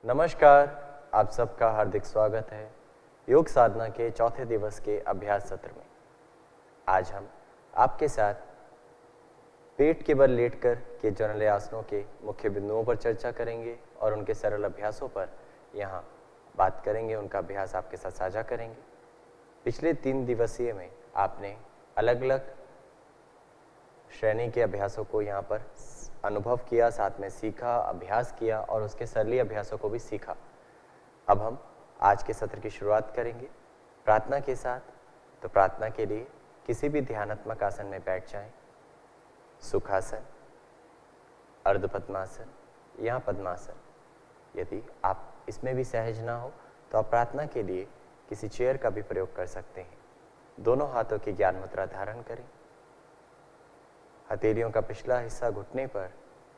नमस्कार, आप सबका हार्दिक स्वागत है योग साधना के चौथे दिवस के अभ्यास सत्र में। आज हम आपके साथ पेट के बल लेटकर के जौनले आसनों के मुख्य बिंदुओं पर चर्चा करेंगे और उनके सरल अभ्यासों पर यहाँ बात करेंगे, उनका अभ्यास आपके साथ साझा करेंगे। पिछले 3 दिवसीय में आपने अलग अलग श्रेणी के अभ्यासों को यहाँ पर अनुभव किया, साथ में सीखा, अभ्यास किया और उसके सरली अभ्यासों को भी सीखा। अब हम आज के सत्र की शुरुआत करेंगे प्रार्थना के साथ। तो प्रार्थना के लिए किसी भी ध्यानात्मक आसन में बैठ जाएं। सुखासन, अर्ध पद्मासन या पद्मासन। यदि आप इसमें भी सहज ना हो तो आप प्रार्थना के लिए किसी चेयर का भी प्रयोग कर सकते हैं। दोनों हाथों की ज्ञान मुद्रा धारण करें। हथेलियों का पिछला हिस्सा घुटने पर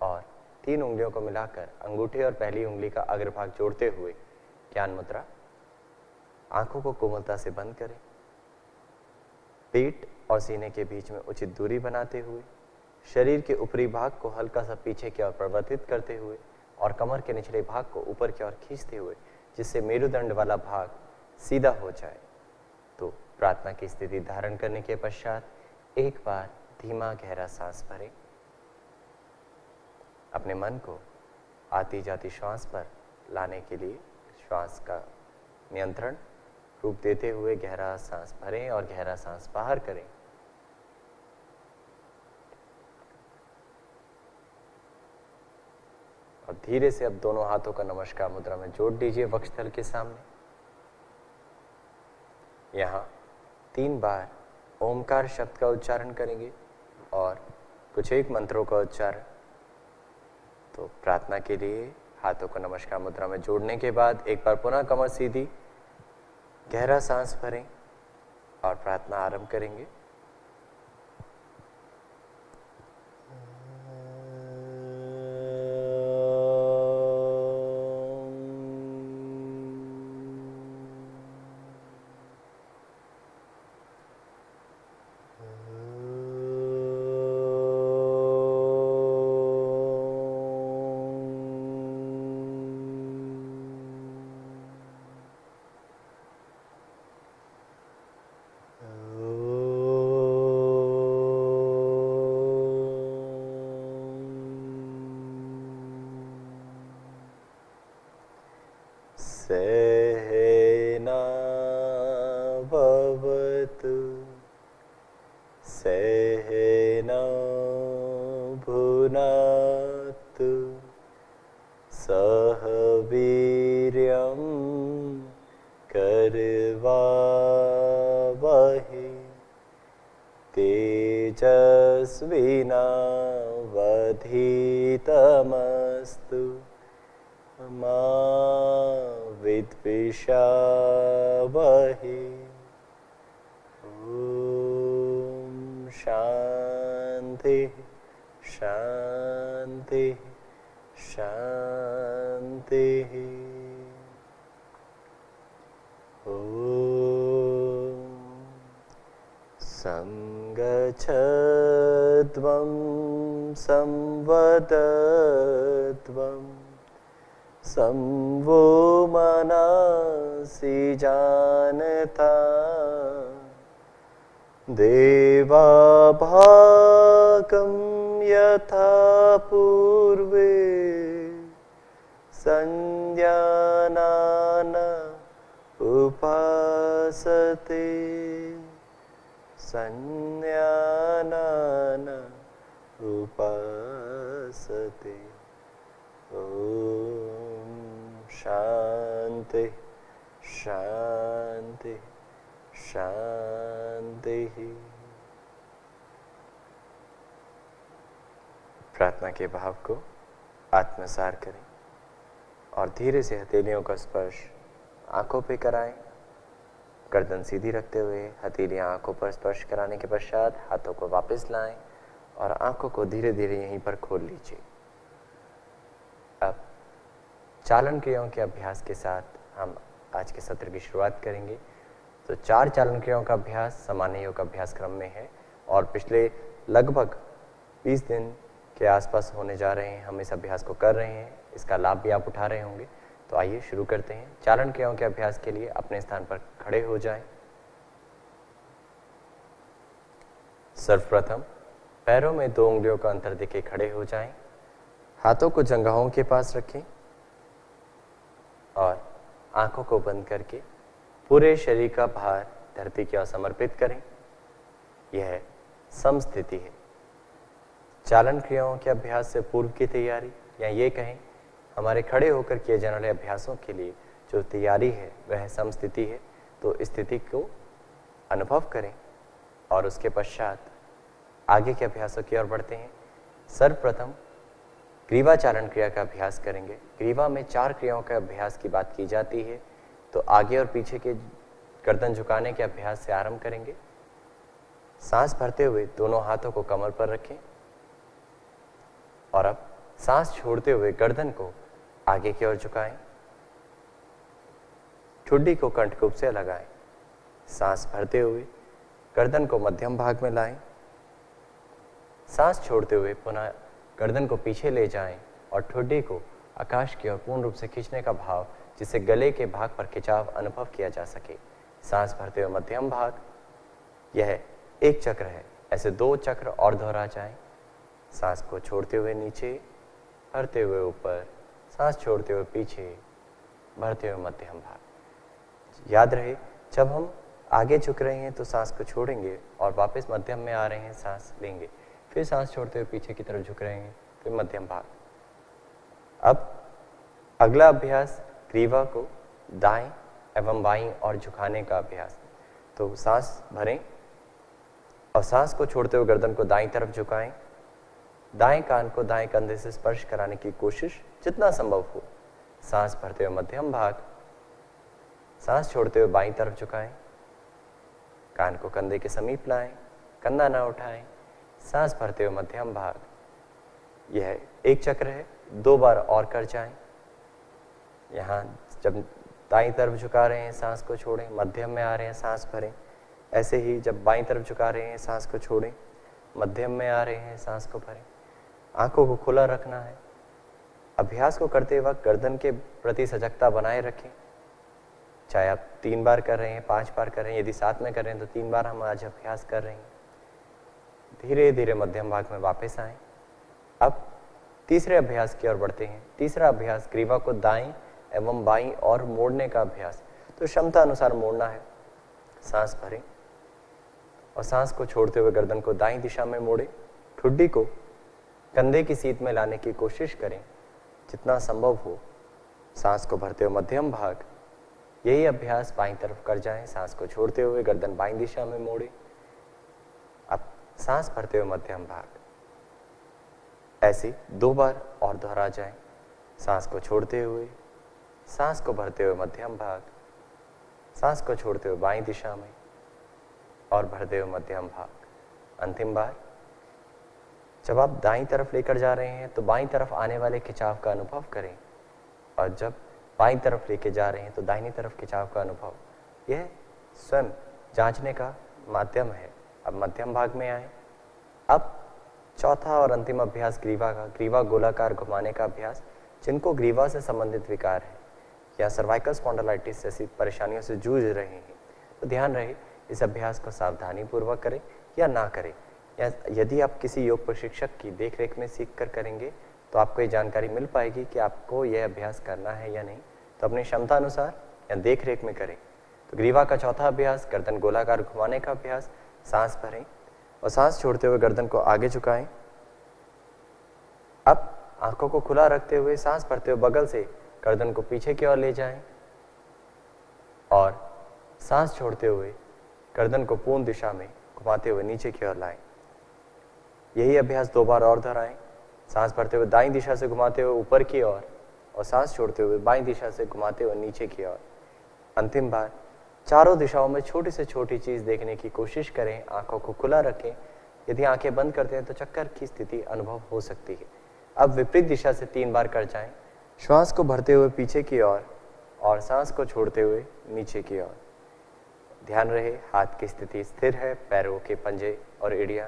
और 3 उंगलियों को मिलाकर अंगूठे और पहली उंगली का अग्रभाग जोड़ते हुए ज्ञान मुद्रा। आंखों को कोमलता से बंद करें। पेट और सीने के बीच में उचित दूरी बनाते हुए शरीर के ऊपरी भाग को हल्का सा पीछे की ओर प्रवर्तित करते हुए और कमर के निचले भाग को ऊपर की ओर खींचते हुए, जिससे मेरुदंड वाला भाग सीधा हो जाए। तो प्रार्थना की स्थिति धारण करने के पश्चात एक बार धीमा गहरा सांस भरें। अपने मन को आती जाती श्वास पर लाने के लिए श्वास का नियंत्रण रूप देते हुए गहरा सांस भरें और गहरा सांस बाहर करें। और धीरे से अब दोनों हाथों का नमस्कार मुद्रा में जोड़ दीजिए वक्षस्थल के सामने। यहाँ 3 बार ओमकार शब्द का उच्चारण करेंगे और कुछ एक मंत्रों का उच्चारण। तो प्रार्थना के लिए हाथों को नमस्कार मुद्रा में जोड़ने के बाद एक बार पुनः कमर सीधी, गहरा सांस भरें और प्रार्थना आरंभ करेंगे। सहना भवतु सहना भुनातु सह वीर्यं करवावहै तेजस्विनावधीतमस्तु मा विद्विषावहै। ओम शांति शांति शांति। ओम संगच्छध्वं संवदध्वं संवो मनसि जानता देवाभागं यथा पूर्वे संज्ञानान उपासते संज्ञानान उपासते। ओम शांति शांति शांति। प्रार्थना के भाव को आत्मसार करें और धीरे से हथेलियों का स्पर्श आंखों पे कराएं। गर्दन सीधी रखते हुए हथेलियां आंखों पर स्पर्श कराने के पश्चात हाथों को वापस लाएं और आंखों को धीरे धीरे यहीं पर खोल लीजिए। अब चालन क्रियाओं के अभ्यास के साथ हम आज के सत्र की शुरुआत करेंगे। तो 4 चालन क्रियाओं का अभ्यास सामान्य योग अभ्यास क्रम में है और पिछले लगभग 20 दिन के आसपास होने जा रहे हैं। हम इस अभ्यास को कर रहे हैं, इसका लाभ भी आप उठा रहे होंगे। तो आइए शुरू करते हैं। चालन क्रियाओं के अभ्यास के लिए अपने स्थान पर खड़े हो जाएं। सर्वप्रथम पैरों में 2 उंगलियों का अंतर देके खड़े हो जाएं। हाथों को जंघाओं के पास रखें और आंखों को बंद करके पूरे शरीर का भार धरती की ओर समर्पित करें। यह समस्थिति है। चालन क्रियाओं के अभ्यास से पूर्व की तैयारी, या ये कहें हमारे खड़े होकर किए जाने वाले अभ्यासों के लिए जो तैयारी है वह समस्थिति है। तो इस स्थिति को अनुभव करें और उसके पश्चात आगे के अभ्यासों की ओर बढ़ते हैं। सर्वप्रथम ग्रीवा चालन क्रिया का अभ्यास करेंगे। ग्रीवा में 4 क्रियाओं के अभ्यास की बात की जाती है, तो आगे और पीछे के गर्दन झुकाने के अभ्यास से आरंभ करेंगे। सांस भरते हुए दोनों हाथों को कमर पर रखें और अब सांस छोड़ते हुए गर्दन को आगे की ओर झुकाएं। ठुड्डी को कंठकूप से लगाएं। सांस भरते हुए गर्दन को मध्यम भाग में लाएं। सांस छोड़ते हुए पुनः गर्दन को पीछे ले जाएं और ठुड्डी को आकाश की ओर पूर्ण रूप से खींचने का भाव, जिससे गले के भाग पर खिंचाव अनुभव किया जा सके। सांस भरते हुए मध्यम भाग, यह एक चक्र है। ऐसे 2 चक्र और दोहरा जाएं। सांस को छोड़ते हुए नीचे, भरते हुए ऊपर, सांस छोड़ते हुए पीछे, भरते हुए मध्यम भाग। याद रहे, जब हम आगे झुक रहे हैं तो सांस को छोड़ेंगे और वापस मध्यम में आ रहे हैं, सांस लेंगे, फिर सांस छोड़ते हुए पीछे की तरफ झुक रहे हैं, फिर मध्यम भाग। अब अगला अभ्यास ग्रीवा को दाएं एवं बाईं और झुकाने का अभ्यास। तो सांस भरें और सांस को छोड़ते हुए गर्दन को दाईं तरफ झुकाएं। दाएं कान को दाएं कंधे से स्पर्श कराने की कोशिश जितना संभव हो। सांस भरते हुए मध्यम भाग, सांस छोड़ते हुए बाईं तरफ झुकाएं। कान को कंधे के समीप लाएं, कंधा ना उठाएं। सांस भरते हुए मध्यम भाग। यह एक चक्र है, 2 बार और कर जाएं। यहाँ जब दाईं तरफ झुका रहे हैं सांस को छोड़ें, मध्यम में आ रहे हैं सांस भरें। ऐसे ही जब बाईं तरफ झुका रहे हैं सांस को छोड़ें, मध्यम में आ रहे हैं सांस को भरें। आंखों को खुला रखना है। अभ्यास को करते वक्त गर्दन के प्रति सजगता बनाए रखें। चाहे आप 3 बार कर रहे हैं, 5 बार कर रहे हैं, यदि साथ में कर रहे हैं तो 3 बार हम आज अभ्यास कर रहे हैं। धीरे धीरे मध्यम भाग में वापस आएं। अब तीसरे अभ्यास की ओर बढ़ते हैं। तीसरा अभ्यास ग्रीवा को दाएं एवं बाईं और मोड़ने का अभ्यास। तो क्षमता अनुसार मोड़ना है। सांस भरें और सांस को छोड़ते हुए गर्दन को दाईं दिशा में मोड़ें। ठुड्डी को कंधे की सीट में लाने की कोशिश करें जितना संभव हो। सांस को भरते हुए मध्यम भाग। यही अभ्यास बाईं तरफ कर जाएं। सांस को छोड़ते हुए गर्दन बाईं दिशा में मोड़ें। अब सांस भरते हुए मध्यम भाग। ऐसे 2 बार और दोहरा जाएं। सांस को छोड़ते हुए, सांस को भरते हुए मध्यम भाग, सांस को छोड़ते हुए बाईं दिशा में और भरते हुए मध्यम भाग। अंतिम बार, जब आप दाईं तरफ लेकर जा रहे हैं तो बाईं तरफ आने वाले खिंचाव का अनुभव करें और जब बाईं तरफ लेके जा रहे हैं तो दाहिनी तरफ खिंचाव का अनुभव। यह स्वयं जांचने का माध्यम है। अब मध्यम भाग में आए। अब चौथा और अंतिम अभ्यास ग्रीवा का, ग्रीवा गोलाकार घुमाने का अभ्यास। जिनको ग्रीवा से संबंधित विकार है या सर्वाइकल स्पॉन्डिलाइटिस जैसी परेशानियों से जूझ रहे हैं तो ध्यान रहे इस अभ्यास को सावधानी पूर्वक करें या ना करें। या यदि आप किसी योग प्रशिक्षक की देखरेख में सीख कर करेंगे तो आपको ये जानकारी मिल पाएगी कि आपको यह अभ्यास करना है या नहीं। तो अपनी क्षमता अनुसार या देखरेख में करें। तो ग्रीवा का चौथा अभ्यास गर्दन गोलाकार घुमाने का अभ्यास। सांस भरें और सांस छोड़ते हुए गर्दन को आगे झुकाएं। अब आंखों को खुला रखते हुए सांस भरते हुए बगल से गर्दन को पीछे की ओर ले जाएं और सांस छोड़ते हुए गर्दन को पूर्ण दिशा में घुमाते हुए नीचे की ओर लाएं। यही अभ्यास 2 बार और दोहराएं। सांस भरते हुए दाईं दिशा से घुमाते हुए ऊपर की ओर और सांस छोड़ते हुए बाईं दिशा से घुमाते हुए नीचे की ओर। अंतिम बार, चारों दिशाओं में छोटी से छोटी चीज देखने की कोशिश करें। आंखों को खुला रखें। यदि आंखें बंद करते हैं तो चक्कर की स्थिति अनुभव हो सकती है। अब विपरीत दिशा से 3 बार कर जाएं। श्वास को भरते हुए पीछे की ओर और सांस को छोड़ते हुए नीचे की ओर। ध्यान रहे हाथ की स्थिति स्थिर है। पैरों के पंजे और एड़ियां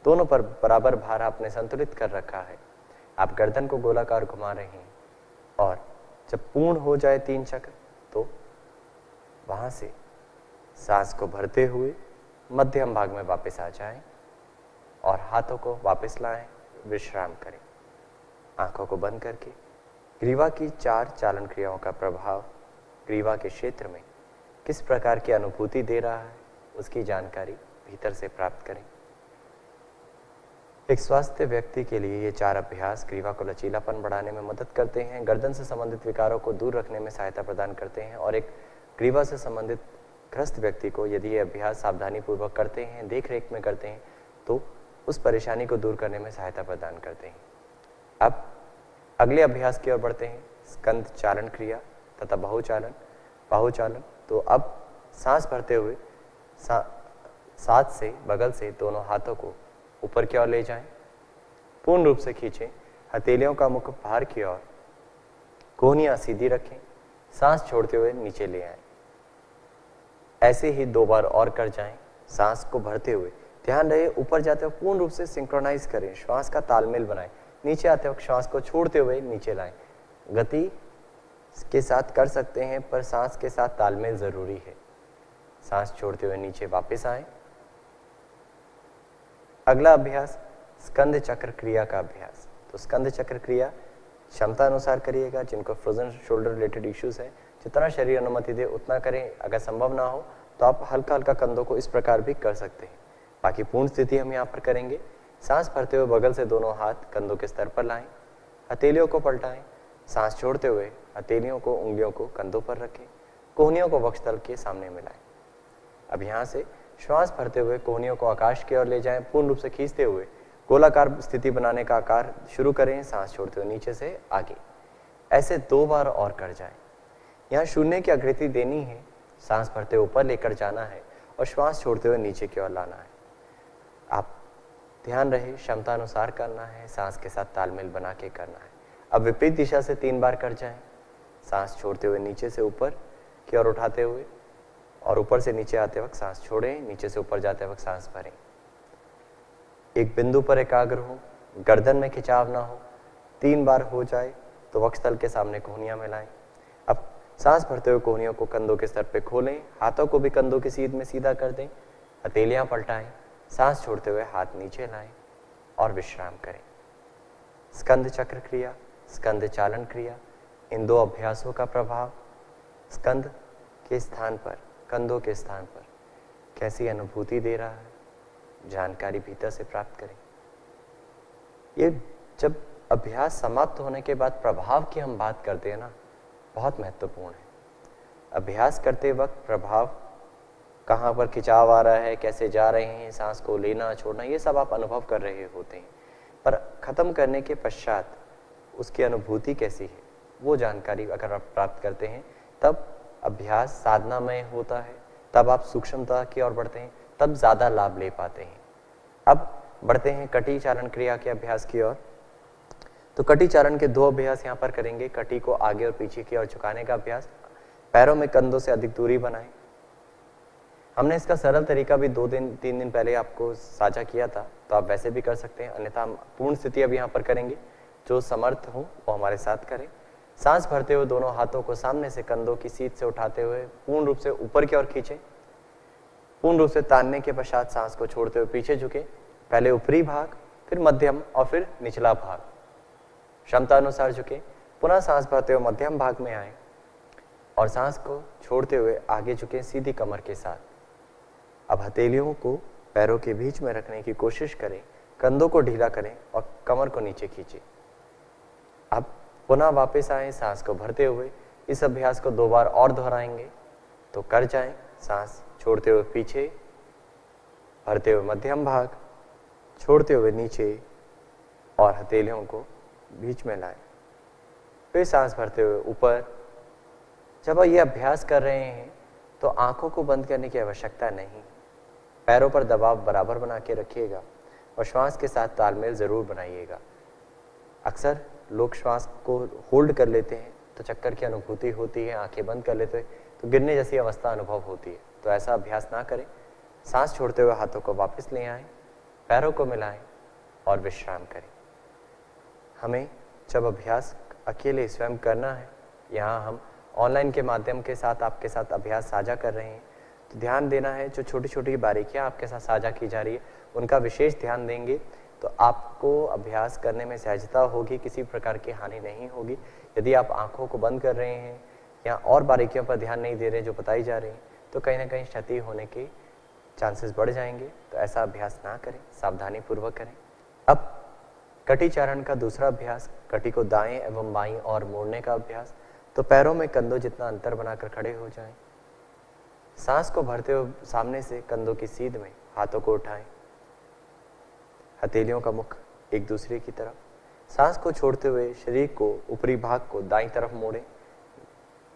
दोनों पर बराबर भार आपने संतुलित कर रखा है। आप गर्दन को गोलाकार घुमा रहे हैं और जब पूर्ण हो जाए 3 चक्र तो वहां से सांस को भरते हुए मध्यम भाग में वापस आ जाएं और हाथों को वापस लाएं, विश्राम करें। आंखों को बंद करके ग्रीवा की 4 चालन क्रियाओं का प्रभाव ग्रीवा के क्षेत्र में किस प्रकार की अनुभूति दे रहा है उसकी जानकारी भीतर से प्राप्त करें। एक स्वस्थ व्यक्ति के लिए ये 4 अभ्यास ग्रीवा को लचीलापन बढ़ाने में मदद करते हैं, गर्दन से संबंधित विकारों को दूर रखने में सहायता प्रदान करते हैं और एक ग्रीवा से संबंधित ग्रस्त व्यक्ति को यदि ये अभ्यास सावधानी पूर्वक करते हैं, देख रेख में करते हैं, तो उस परेशानी को दूर करने में सहायता प्रदान करते हैं। अब अगले अभ्यास की ओर बढ़ते हैं, स्कंद चालन क्रिया तथा बाहुचालन। तो अब सांस भरते हुए साथ से बगल से दोनों हाथों को ऊपर की ओर ले जाएं, पूर्ण रूप से खींचें, हथेलियों का मुख बाहर की ओर, कोहनियां सीधी रखें, सांस छोड़ते हुए नीचे ले आएं। ऐसे ही 2 बार और कर जाएं। सांस को भरते हुए ध्यान रहे ऊपर जाते हुए पूर्ण रूप से सिंक्रोनाइज करें, श्वास का तालमेल बनाएं। नीचे आते वक्त श्वास को छोड़ते हुए नीचे लाएं। गति के साथ कर सकते हैं पर सांस के साथ तालमेल जरूरी है। सांस छोड़ते हुए नीचे वापस आए। अगला अभ्यास स्कंद चक्र क्रिया का अभ्यास। तो स्कंद चक्र क्रिया क्षमता अनुसार करिएगा। जिनको फ्रोजन शोल्डर रिलेटेड इश्यूज है, जितना शरीर अनुमति दे उतना करें। अगर संभव ना हो तो आप हल्का हल्का कंधों को इस प्रकार भी कर सकते हैं। बाकी पूर्ण स्थिति हम यहाँ पर करेंगे। सांस भरते हुए बगल से दोनों हाथ कंधों के स्तर पर लाएं, हथेलियों को पलटाएं। सांस छोड़ते हुए हथेलियों को, उंगलियों को कंधों पर रखें, कोहनियों को वक्षस्थल के सामने मिलाएं। अब यहाँ से श्वास भरते हुए कोहनियों को आकाश की ओर ले जाएं, पूर्ण रूप से खींचते हुए गोलाकार स्थिति बनाने का आकार शुरू करें। सांस छोड़ते हुए नीचे से आगे। ऐसे 2 बार और कर जाएं। यहाँ शून्य की आकृति देनी है, सांस भरते हुए ऊपर लेकर जाना है और श्वास छोड़ते हुए नीचे की ओर लाना है। आप ध्यान रहे क्षमता अनुसार करना है, सांस के साथ तालमेल बना के करना है। अब विपरीत दिशा से 3 बार कर जाएं। सांस छोड़ते हुए नीचे से ऊपर की ओर उठाते हुए और ऊपर से नीचे आते वक्त सांस छोड़ें, नीचे से ऊपर जाते वक्त सांस भरें। एक बिंदु पर एकाग्र हो, गर्दन में खिंचाव ना हो। 3 बार हो जाए तो वक्षस्थल के सामने कोहनियां मिलाएं। अब सांस भरते हुए कोहनियों को कंधों के स्तर पे खोलें, हाथों को भी कंधों की सीध में सीधा कर दें, हथेलियां पलटाएं। सांस छोड़ते हुए हाथ नीचे लाएं और विश्राम करें। स्कंद चक्र क्रिया, स्कंद चालन क्रिया, इन 2 अभ्यासों का प्रभाव स्कंद के स्थान पर, कंधों के स्थान पर कैसी अनुभूति दे रहा है, जानकारी भीतर से प्राप्त करें। ये जब अभ्यास समाप्त होने के बाद प्रभाव की हम बात करते हैं ना, बहुत महत्वपूर्ण है। अभ्यास करते वक्त प्रभाव, कहाँ पर खिंचाव आ रहा है, कैसे जा रहे हैं, सांस को लेना छोड़ना, ये सब आप अनुभव कर रहे होते हैं। पर खत्म करने के पश्चात उसकी अनुभूति कैसी है, वो जानकारी अगर आप प्राप्त करते हैं, तब अभ्यास साधनामय होता है, तब आप सूक्ष्मता की ओर बढ़ते हैं, तब ज़्यादा लाभ ले पाते हैं। अब बढ़ते हैं कटी चारण क्रिया के अभ्यास की ओर। तो कटी चारण के 2 अभ्यास यहाँ पर करेंगे। कटी को आगे और पीछे की ओर झुकाने का अभ्यास। पैरों में कंधों से अधिक दूरी बनाएं। हमने इसका सरल तरीका भी 3 दिन पहले आपको साझा किया था, तो आप वैसे भी कर सकते हैं। अन्यथा हम पूर्ण स्थिति अब यहाँ पर करेंगे। जो समर्थ हो वो हमारे साथ करें। सांस भरते हुए दोनों हाथों को सामने से कंधों की सीध से उठाते हुए पूर्ण रूप से ऊपर की ओर खींचें। पूर्ण रूप से तानने के पश्चात सांस को छोड़ते हुए पीछे झुके। पहले ऊपरी भाग, फिर मध्यम और फिर निचला भाग, क्षमता अनुसार झुके। पुनः सांस भरते हुए मध्यम भाग में आए और सांस को छोड़ते हुए आगे झुके सीधी कमर के साथ। अब हथेलियों को पैरों के बीच में रखने की कोशिश करें, कंधों को ढीला करें और कमर को नीचे खींचें। अब पुनः वापस आए, सांस को भरते हुए इस अभ्यास को 2 बार और दोहराएंगे। तो कर जाएं। सांस छोड़ते हुए पीछे, भरते हुए मध्यम भाग, छोड़ते हुए नीचे और हथेलियों को बीच में लाएं। फिर सांस भरते हुए ऊपर। जब आप ये अभ्यास कर रहे हैं तो आंखों को बंद करने की आवश्यकता नहीं। पैरों पर दबाव बराबर बना के रखिएगा और श्वास के साथ तालमेल जरूर बनाइएगा। अक्सर लोग श्वास को होल्ड कर लेते हैं तो चक्कर की अनुभूति होती है, आंखें बंद कर लेते हैं तो गिरने जैसी अवस्था अनुभव होती है। तो ऐसा अभ्यास ना करें। सांस छोड़ते हुए हाथों को वापस ले आएं, पैरों को मिलाएं और विश्राम करें। हमें जब अभ्यास अकेले स्वयं करना है यहाँ हम ऑनलाइन के माध्यम के साथ आपके साथ अभ्यास साझा कर रहे हैं, तो ध्यान देना है। जो छोटी छोटी बारीकियाँ आपके साथ साझा की जा रही है उनका विशेष ध्यान देंगे तो आपको अभ्यास करने में सहजता होगी, किसी प्रकार की हानि नहीं होगी। यदि आप आँखों को बंद कर रहे हैं या और बारीकियों पर ध्यान नहीं दे रहे जो बताई जा रही हैं, तो कहीं ना कहीं क्षति होने के चांसेस बढ़ जाएंगे। तो ऐसा अभ्यास ना करें, सावधानी पूर्वक करें। अब कटी चारण का दूसरा अभ्यास, कटी को दाएं एवं बाईं और मोड़ने का अभ्यास। तो पैरों में कंधों जितना अंतर बनाकर खड़े हो जाएं। सांस को भरते हुए सामने से कंधों की सीध में हाथों को उठाएं, हथेलियों का मुख एक दूसरे की तरफ। सांस को छोड़ते हुए शरीर को, ऊपरी भाग को दाईं तरफ मोड़ें।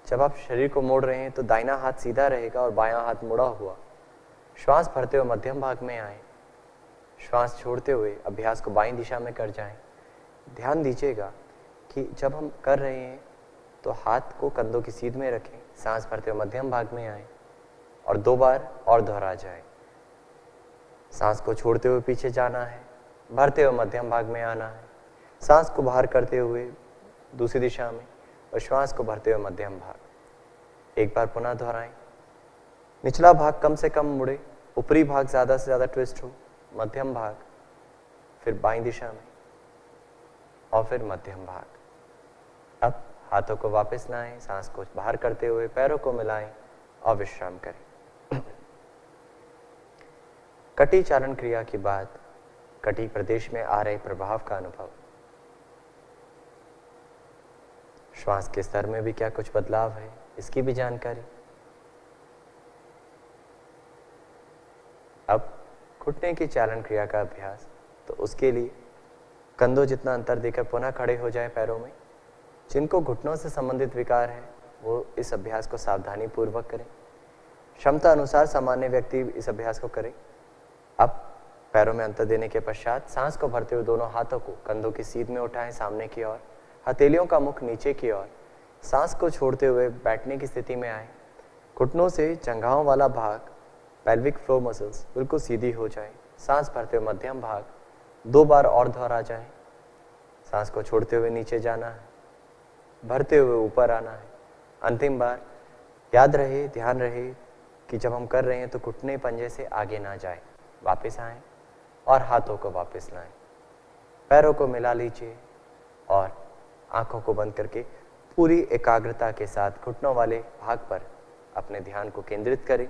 जब आप शरीर को मोड़ रहे हैं तो दाहिना हाथ सीधा रहेगा और बायां हाथ मुड़ा हुआ। श्वास भरते हुए मध्यम भाग में आए, श्वास छोड़ते हुए अभ्यास को बाईं दिशा में कर जाएं। ध्यान दीजिएगा कि जब हम कर रहे हैं तो हाथ को कंधों की सीध में रखें, सांस भरते हुए मध्यम भाग में आए और 2 बार और दोहरा जाए। सांस को छोड़ते हुए पीछे जाना है, भरते हुए मध्यम भाग में आना है, सांस को बाहर करते हुए दूसरी दिशा में और श्वास को भरते हुए मध्यम भाग। एक बार पुनः दोहराएं। निचला भाग कम से कम मुड़े, ऊपरी भाग ज़्यादा से ज़्यादा ट्विस्ट हो, मध्यम भाग, फिर बाईं दिशा में और फिर मध्यम भाग। अब हाथों को वापस लाएं, सांस को बाहर करते हुए पैरों को मिलाएं और विश्राम करें। कटी चारण क्रिया के बाद कटी प्रदेश में आ रहे प्रभाव का अनुभव। श्वास के स्तर में भी क्या कुछ बदलाव है, इसकी भी जानकारी। अब घुटने की चालन क्रिया का अभ्यास। तो उसके लिए कंधों जितना अंतर देकर पुनः खड़े हो जाएं पैरों में। जिनको घुटनों से संबंधित विकार है वो इस अभ्यास को सावधानी पूर्वक करें। क्षमता अनुसार सामान्य व्यक्ति इस अभ्यास को करें। अब पैरों में अंतर देने के पश्चात सांस को भरते हुए दोनों हाथों को कंधों की सीध में उठाएं सामने की ओर, हथेलियों का मुख नीचे की ओर। सांस को छोड़ते हुए बैठने की स्थिति में आए। घुटनों से जंघाओं वाला भाग, पेल्विक फ्लोर मसल्स बिल्कुल सीधी हो जाए। सांस भरते हुए मध्यम भाग 2 बार और दोहरा जाए। सांस को छोड़ते हुए नीचे जाना है, भरते हुए ऊपर आना है। अंतिम बार याद रहे, ध्यान रहे कि जब हम कर रहे हैं तो घुटने पंजे से आगे ना जाए। वापस आएं और हाथों को वापस लाएं। पैरों को मिला लीजिए और आंखों को बंद करके पूरी एकाग्रता के साथ घुटनों वाले भाग पर अपने ध्यान को केंद्रित करें।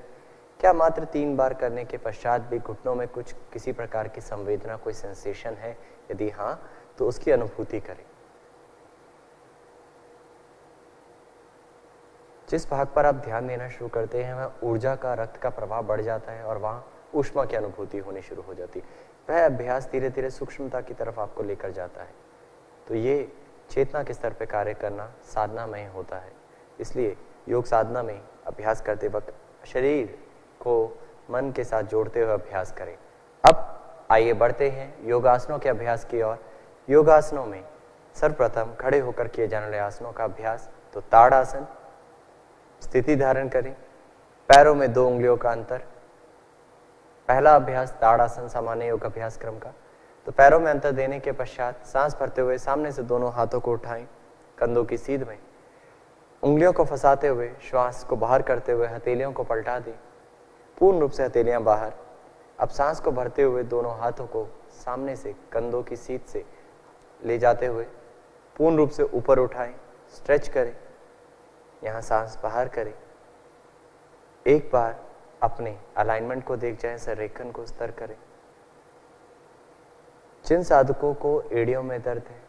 क्या मात्र 3 बार करने के पश्चात भी घुटनों में कुछ किसी प्रकार की संवेदना, कोई सेंसेशन है? यदि हाँ, तो उसकी अनुभूति करें। जिस भाग पर आप ध्यान देना शुरू करते हैं वहाँ ऊर्जा का, रक्त का प्रवाह बढ़ जाता है और वहाँ ऊष्मा की अनुभूति होनी शुरू हो जाती है। वह अभ्यास धीरे धीरे सूक्ष्मता की तरफ आपको लेकर जाता है। तो ये चेतना के स्तर पर कार्य करना साधना में होता है। इसलिए योग साधना में अभ्यास करते वक्त शरीर को मन के साथ जोड़ते हुए अभ्यास करें। अब आइए बढ़ते हैं योगासनों के अभ्यास की ओर। योगासनों में सर्वप्रथम खड़े होकर किए जाने वाले आसनों का अभ्यास। तो ताड़ासन, स्थिति धारण करें, पैरों में 2 उंगलियों का अंतर। पहला अभ्यास ताड़ासन, सामान्य योग अभ्यास क्रम का। तो पैरों में अंतर देने के पश्चात सांस भरते हुए सामने से दोनों हाथों को उठाएं, कंधों की सीध में उंगलियों को फंसाते हुए श्वास को बाहर करते हुए हथेलियों को पलटा दें, पूर्ण रूप से हथेलियां बाहर। अब सांस को भरते हुए दोनों हाथों को सामने से कंधों की सीध से ले जाते हुए पूर्ण रूप से ऊपर उठाएं, स्ट्रेच करें, यहाँ सांस बाहर करें। एक बार अपने अलाइनमेंट को देख जाएं, संरेखन को स्थिर करें। जिन साधकों को एड़ियों में दर्द है,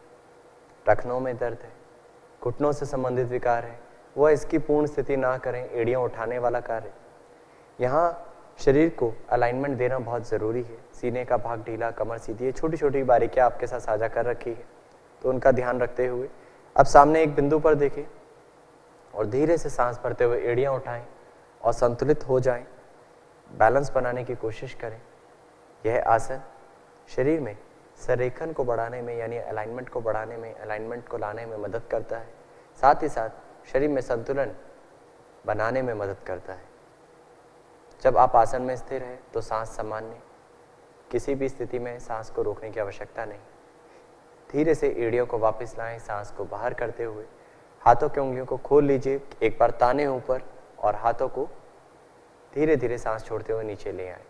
टखनों में दर्द है, घुटनों से संबंधित विकार है, वह इसकी पूर्ण स्थिति ना करें, एड़ियों उठाने वाला कार्य। यहाँ शरीर को अलाइनमेंट देना बहुत ज़रूरी है। सीने का भाग ढीला, कमर सीधी, छोटी छोटी बारीकियाँ आपके साथ साझा कर रखी है, तो उनका ध्यान रखते हुए अब सामने एक बिंदु पर देखें और धीरे से सांस भरते हुए एड़ियाँ उठाएं और संतुलित हो जाएं, बैलेंस बनाने की कोशिश करें। यह आसन शरीर में संरेखन को बढ़ाने में, यानी अलाइनमेंट को बढ़ाने में, अलाइनमेंट को लाने में मदद करता है। साथ ही साथ शरीर में संतुलन बनाने में मदद करता है। जब आप आसन में स्थिर हैं तो सांस सामान्य, किसी भी स्थिति में सांस को रोकने की आवश्यकता नहीं। धीरे से एड़ियों को वापस लाएं, सांस को बाहर करते हुए हाथों की उंगलियों को खोल लीजिए, एक बार ताने ऊपर और हाथों को धीरे धीरे सांस छोड़ते हुए नीचे ले आए।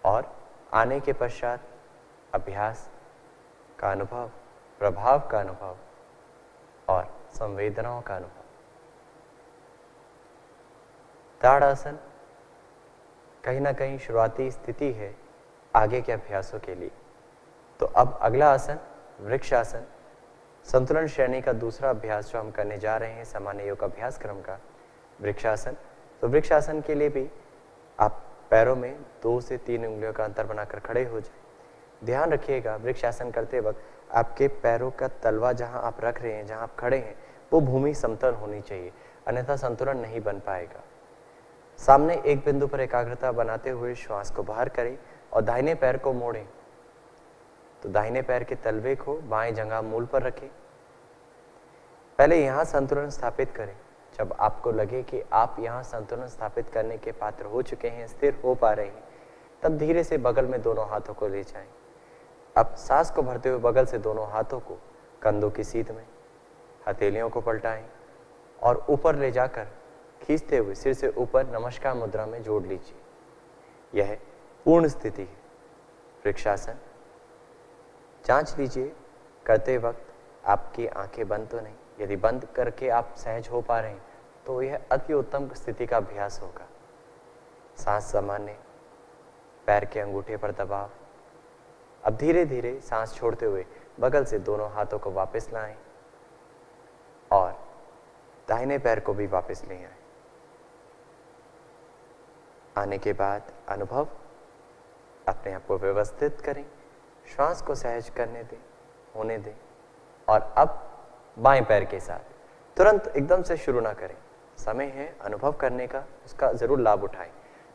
और आने के पश्चात अभ्यास का अनुभव, प्रभाव का अनुभव और संवेदनाओं का अनुभव। ताड़ासन कहीं ना कहीं शुरुआती स्थिति है आगे के अभ्यासों के लिए। तो अब अगला आसन वृक्षासन, संतुलन श्रेणी का दूसरा अभ्यास जो हम करने जा रहे हैं सामान्य योग अभ्यास क्रम का वृक्षासन। तो वृक्षासन के लिए भी आप पैरों में 2 से 3 उंगलियों का अंतर बनाकर खड़े हो जाए। ध्यान रखिएगा वृक्षासन करते वक्त आपके पैरों का तलवा जहां आप रख रहे हैं, जहां आप खड़े हैं, वो भूमि समतल होनी चाहिए, अन्यथा संतुलन नहीं बन पाएगा। सामने एक बिंदु पर एकाग्रता बनाते हुए श्वास को बाहर करें और दाहिने पैर को मोड़ें। तो दाहिने पैर के तलवे को बाएं जंघा मूल पर रखें। पहले यहां संतुलन स्थापित करें। जब आपको लगे कि आप यहां संतुलन स्थापित करने के पात्र हो चुके हैं, स्थिर हो पा रहे हैं, तब धीरे से बगल में दोनों हाथों को ले जाएं। अब सांस को भरते हुए बगल से दोनों हाथों को कंधों की सीध में, हथेलियों को पलटाएं और ऊपर ले जाकर खींचते हुए सिर से ऊपर नमस्कार मुद्रा में जोड़ लीजिए। यह पूर्ण स्थिति है वृक्षासन। जांच लीजिए करते वक्त आपकी आंखें बंद तो नहीं। यदि बंद करके आप सहज हो पा रहे हैं तो यह अति उत्तम स्थिति का अभ्यास होगा। सांस सामान्य, पैर के अंगूठे पर दबाव। अब धीरे धीरे सांस छोड़ते हुए बगल से दोनों हाथों को वापस लाएं और दाहिने पैर को भी वापस ले आएं। आने के बाद अनुभव, अपने आप को व्यवस्थित करें, श्वास को सहज करने दें, होने दें। और अब बाएं पैर के साथ तुरंत एकदम से शुरू ना करें, समय है अनुभव करने का, उसका जरूर लाभ उठाएं।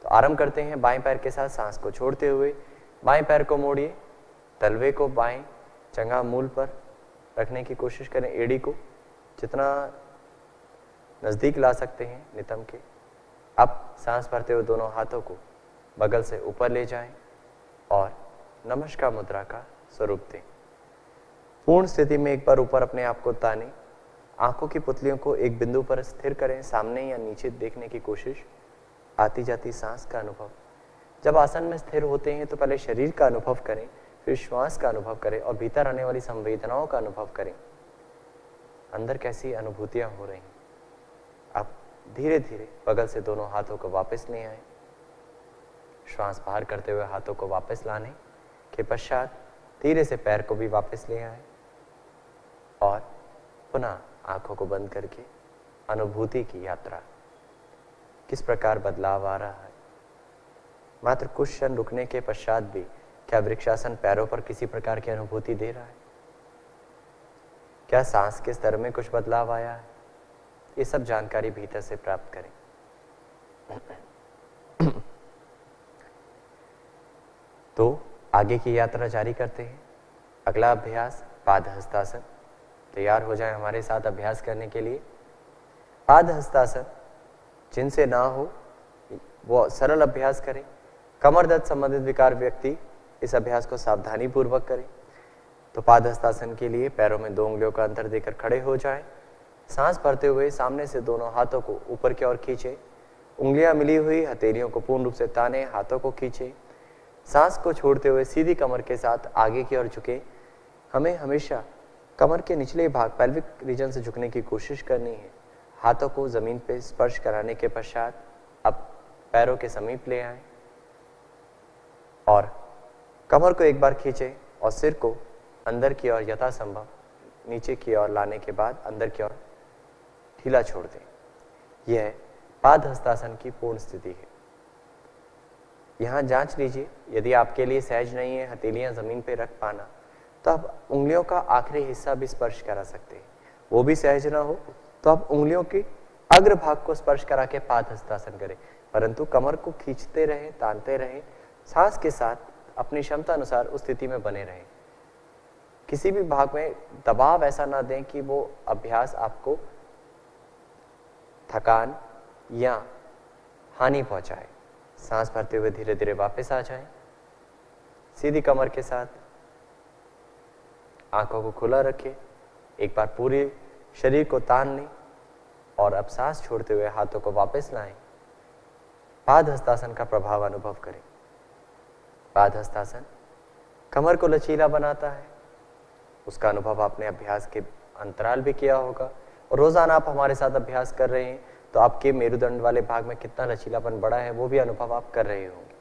तो आरंभ करते हैं बाएं पैर के साथ। सांस को छोड़ते हुए बाएं पैर को मोड़िए, तलवे को बाएं जंघा मूल पर रखने की कोशिश करें, एड़ी को जितना नजदीक ला सकते हैं नितंब के। अब सांस भरते हुए दोनों हाथों को बगल से ऊपर ले जाएं और नमस्कार मुद्रा का स्वरूप दें। पूर्ण स्थिति में एक बार ऊपर अपने आप को ताने, आंखों की पुतलियों को एक बिंदु पर स्थिर करें, सामने या नीचे देखने की कोशिश। आती जाती सांस का अनुभव। जब आसन में स्थिर होते हैं तो पहले शरीर का अनुभव करें, फिर श्वास का अनुभव करें और भीतर आने वाली संवेदनाओं का अनुभव करें। अंदर कैसी अनुभूतियां हो रही हैं। अब धीरे धीरे बगल से दोनों हाथों को वापस ले आए। श्वास बाहर करते हुए हाथों को वापस लाने के पश्चात धीरे से पैर को भी वापस ले आए और पुनः आंखों को बंद करके अनुभूति की यात्रा। किस प्रकार बदलाव आ रहा है। मात्र कुछ क्षण रुकने के पश्चात भी क्या वृक्षासन पैरों पर किसी प्रकार की अनुभूति दे रहा है? क्या सांस के स्तर में कुछ बदलाव आया है? ये सब जानकारी भीतर से प्राप्त करें। तो आगे की यात्रा जारी करते हैं। अगला अभ्यास पाद हस्तासन। तैयार हो जाएं हमारे साथ अभ्यास करने के लिए। पाद हस्तासन जिनसे ना हो वो सरल अभ्यास करें। कमर दर्द संबंधित विकार व्यक्ति इस अभ्यास को सावधानी पूर्वक करें। तो पाद हस्तासन के लिए पैरों में 2 उंगलियों का अंतर देकर खड़े हो जाएं। सांस भरते हुए सामने से दोनों हाथों को ऊपर की ओर खींचे, उंगलियां मिली हुई हथेलियों को पूर्ण रूप से ताने, हाथों को खींचे। सांस को छोड़ते हुए सीधी कमर के साथ आगे की ओर झुके। हमें हमेशा कमर के निचले भाग पेल्विक रीजन से झुकने की कोशिश करनी है। हाथों को जमीन पे स्पर्श कराने के पश्चात अब पैरों के समीप ले आए और कमर को एक बार खींचे और सिर को अंदर की ओर यथासंभव नीचे की ओर लाने के बाद अंदर की ओर ढीला छोड़ दें। यह पाद हस्तासन की पूर्ण स्थिति है। यहां जांच लीजिए, यदि आपके लिए सहज नहीं है हथेलियां जमीन पे रख पाना, तो आप उंगलियों का आखिरी हिस्सा भी स्पर्श करा सकते हैं। वो भी सहज ना हो तो आप उंगलियों के अग्र भाग को स्पर्श करा के पाद हस्तासन करें, परंतु कमर को खींचते रहें, तानते रहें, सांस के साथ अपनी क्षमता अनुसार उस स्थिति में बने रहें। किसी भी भाग में दबाव ऐसा ना दें कि वो अभ्यास आपको थकान या हानि पहुंचाए। सांस भरते हुए धीरे धीरे वापस आ जाएं। सीधी कमर के साथ आंखों को खुला रखें। एक बार पूरी शरीर को तान लें और अब सांस छोड़ते हुए हाथों को वापस लाएं। पाद हस्तासन का प्रभाव अनुभव करें। पाद हस्तासन कमर को लचीला बनाता है, उसका अनुभव आपने अभ्यास के अंतराल भी किया होगा और रोजाना आप हमारे साथ अभ्यास कर रहे हैं तो आपके मेरुदंड वाले भाग में कितना लचीलापन बढ़ा है वो भी अनुभव आप कर रहे होंगे।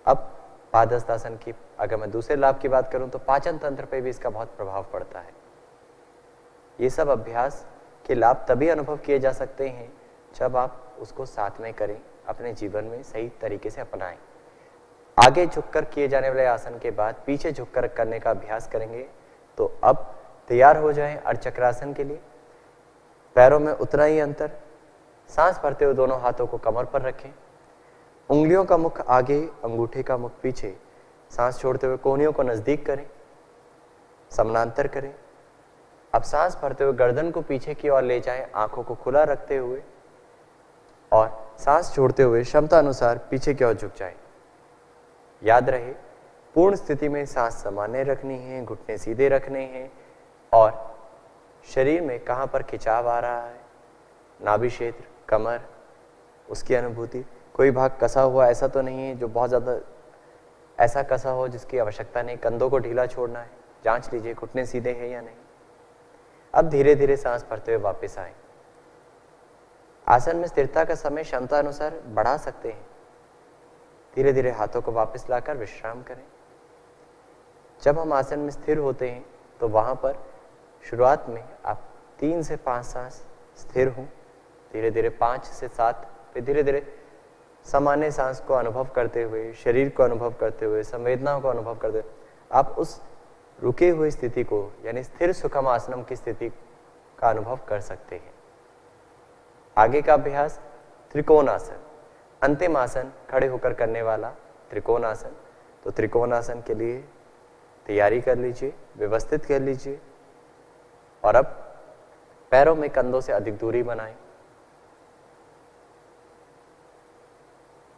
अब पाद हस्तासन की अगर मैं दूसरे लाभ की बात करूं तो पाचन तंत्र पे भी इसका बहुत प्रभाव पड़ता है। ये सब अभ्यास के लाभ तभी अनुभव किए जा सकते हैं जब आप उसको साथ में करें, अपने जीवन में सही तरीके से अपनाएं। आगे झुककर किए जाने वाले आसन के बाद पीछे झुककर करने का अभ्यास करेंगे तो अब तैयार हो जाएं अर्धचक्रासन के लिए। पैरों में उतना ही अंतर, सांस भरते हुए दोनों हाथों को कमर पर रखें, उंगलियों का मुख आगे, अंगूठे का मुख पीछे, सांस छोड़ते हुए कोहनियों को नजदीक करें, समानांतर करें। अब सांस भरते हुए गर्दन को पीछे की ओर ले जाएं, आंखों को खुला रखते हुए, और सांस छोड़ते हुए क्षमता अनुसार पीछे की ओर झुक जाएं। याद रहे पूर्ण स्थिति में सांस सामान्य रखनी है, घुटने सीधे रखने हैं और शरीर में कहां पर खिंचाव आ रहा है, नाभि क्षेत्र, कमर, उसकी अनुभूति। कोई भाग कसा हुआ ऐसा तो नहीं है जो बहुत ज्यादा ऐसा कसा हो जिसकी आवश्यकता नहीं। कंधों को ढीला छोड़ना है, जांच लीजिए घुटने सीधे हैं या नहीं। अब धीरे धीरे सांस भरते हुए वापस आए। आसन में स्थिरता का समय क्षमता अनुसार बढ़ा सकते हैं। धीरे धीरे हाथों को वापस लाकर विश्राम करें। जब हम आसन में स्थिर होते हैं तो वहां पर शुरुआत में आप 3 से 5 सांस स्थिर हों, धीरे धीरे 5 से 7, फिर धीरे धीरे सामान्य सांस को अनुभव करते हुए, शरीर को अनुभव करते हुए, संवेदनाओं को अनुभव करते हुए आप उस रुके हुई स्थिति को यानी स्थिर सुखम आसनम की स्थिति का अनुभव कर सकते हैं। आगे का अभ्यास त्रिकोणासन, अंतिम आसन खड़े होकर करने वाला त्रिकोणासन। तो त्रिकोणासन के लिए तैयारी कर लीजिए, व्यवस्थित कर लीजिए और अब पैरों में कंधों से अधिक दूरी बनाएं।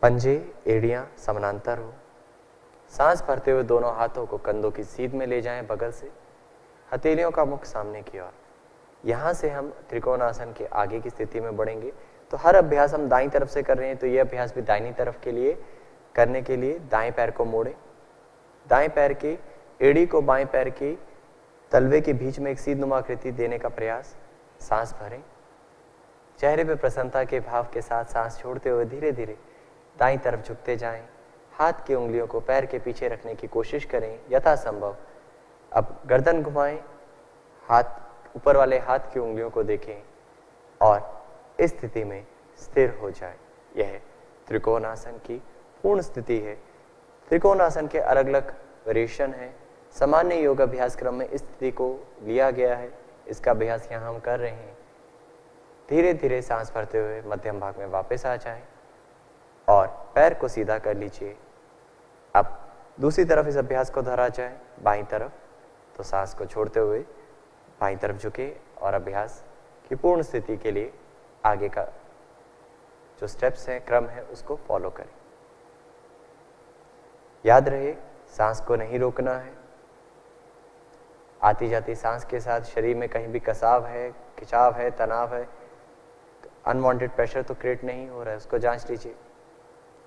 पंजे, एड़ियां समानांतर हो। सांस भरते हुए दोनों हाथों को कंधों की सीध में ले जाएं बगल से, हथेलियों का मुख सामने की ओर। यहां से हम त्रिकोणासन के आगे की स्थिति में बढ़ेंगे। तो हर अभ्यास हम दाईं तरफ से कर रहे हैं तो यह अभ्यास भी दाहिनी तरफ के लिए करने के लिए दाएं पैर को मोड़ें, दाएं पैर की एड़ी को बाएं पैर की तलवे के बीच में एक सीध-नुमा आकृति देने का प्रयास। सांस भरें, चेहरे पे प्रसन्नता के भाव के साथ सांस छोड़ते हुए धीरे धीरे दाईं तरफ झुकते जाएं। हाथ की उंगलियों को पैर के पीछे रखने की कोशिश करें यथासंभव। अब गर्दन घुमाएं, हाथ ऊपर वाले हाथ की उंगलियों को देखें और इस स्थिति में स्थिर हो जाए। यह त्रिकोणासन की पूर्ण स्थिति है। त्रिकोणासन के अलग अलग वेरिएशन है। सामान्य योग अभ्यास क्रम में इस स्थिति को लिया गया है। इसका अभ्यास यहाँ हम कर रहे हैं। धीरे धीरे सांस भरते हुए मध्यम भाग में वापस आ जाएं और पैर को सीधा कर लीजिए। अब दूसरी तरफ इस अभ्यास को दोहरा जाए, बाईं तरफ। तो सांस को छोड़ते हुए बाईं तरफ झुके और अभ्यास की पूर्ण स्थिति के लिए आगे का जो स्टेप्स है, क्रम है, उसको फॉलो करें। याद रहे सांस को नहीं रोकना है। आती जाती सांस के साथ शरीर में कहीं भी कसाव है, खिंचाव है, तनाव है, अनवांटेड प्रेशर तो क्रिएट नहीं हो रहा है, उसको जांच लीजिए।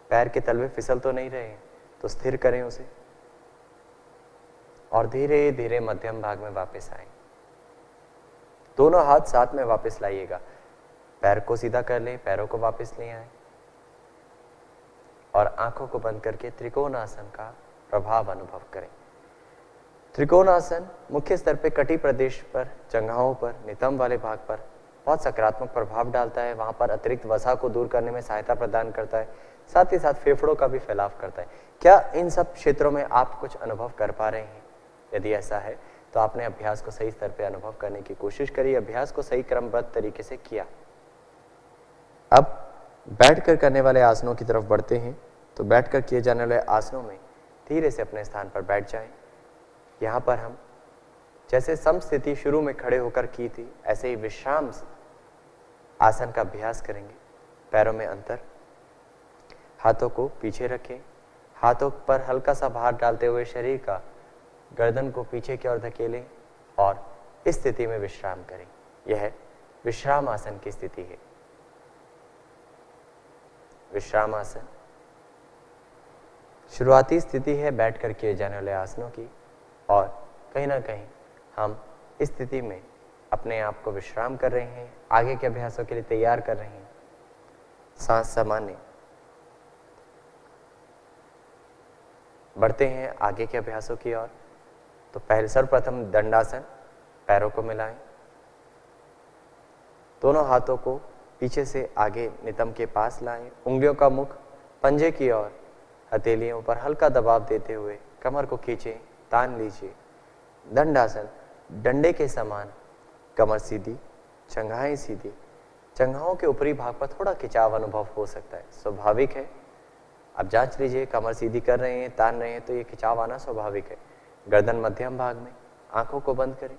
पैर के तलवे फिसल तो नहीं रहे हैं तो स्थिर करें उसे और धीरे धीरे मध्यम भाग में वापस आए। दोनों हाथ साथ में वापस लाइएगा। पैर को सीधा कर लें, पैरों को वापस ले आए और आंखों को बंद करके त्रिकोणासन का प्रभाव अनुभव करें। त्रिकोणासन मुख्य स्तर पे कटी प्रदेश पर, जंघाओं पर, नितंब वाले भाग पर बहुत सकारात्मक प्रभाव डालता है। वहां पर अतिरिक्त वसा को दूर करने में सहायता प्रदान करता है, साथ ही साथ फेफड़ों का भी फैलाव करता है। क्या इन सब क्षेत्रों में आप कुछ अनुभव कर पा रहे हैं? यदि ऐसा है तो आपने अभ्यास को सही स्तर पे अनुभव करने की कोशिश करी, अभ्यास को सही क्रमबद्ध तरीके से किया। अब बैठकर करने वाले आसनों की तरफ बढ़ते हैं। तो बैठकर किए जाने वाले आसनों में धीरे से अपने स्थान पर बैठ जाएं। यहाँ पर हम जैसे समस्थिति शुरू में खड़े होकर की थी, ऐसे ही विश्राम आसन का अभ्यास करेंगे। पैरों में अंतर, हाथों को पीछे रखें, हाथों पर हल्का सा भार डालते हुए शरीर का गर्दन को पीछे की ओर धकेलें और इस स्थिति में विश्राम करें। यह विश्राम आसन की स्थिति है। विश्राम आसन शुरुआती स्थिति है बैठकर किए जाने वाले आसनों की, और कहीं ना कहीं हम इस स्थिति में अपने आप को विश्राम कर रहे हैं, आगे के अभ्यासों के लिए तैयार कर रहे हैं। सांस सामान्य, बढ़ते हैं आगे के अभ्यासों की ओर। तो पहले सर्वप्रथम दंडासन, पैरों को मिलाएं, दोनों हाथों को पीछे से आगे नितंब के पास लाएं, उंगलियों का मुख पंजे की ओर, हथेलियों पर हल्का दबाव देते हुए कमर को खींचें, तान लीजिए। दंडासन, डंडे के समान, कमर सीधी, जंघाएं सीधी, जंघाओं के ऊपरी भाग पर थोड़ा खिंचाव अनुभव हो सकता है, स्वाभाविक है। अब जांच लीजिए, कमर सीधी कर रहे हैं, तान रहे हैं तो ये खिंचाव आना स्वाभाविक है। गर्दन मध्यम भाग में, आंखों को बंद करें,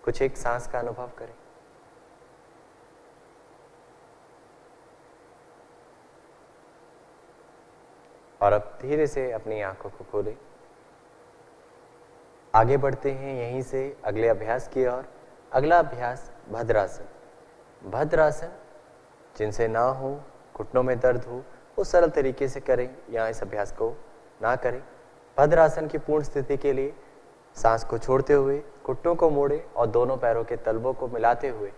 कुछ एक सांस का अनुभव करें। और अब धीरे से अपनी आंखों को खोलें। आगे बढ़ते हैं यहीं से अगले अभ्यास की ओर। अगला अभ्यास भद्रासन। भद्रासन जिनसे ना हो, घुटनों में दर्द हो, वो सरल तरीके से करें या इस अभ्यास को ना करें। भद्रासन की पूर्ण स्थिति के लिए सांस को छोड़ते हुए घुटनों को मोड़ें और दोनों पैरों के तलवों को मिलाते हुए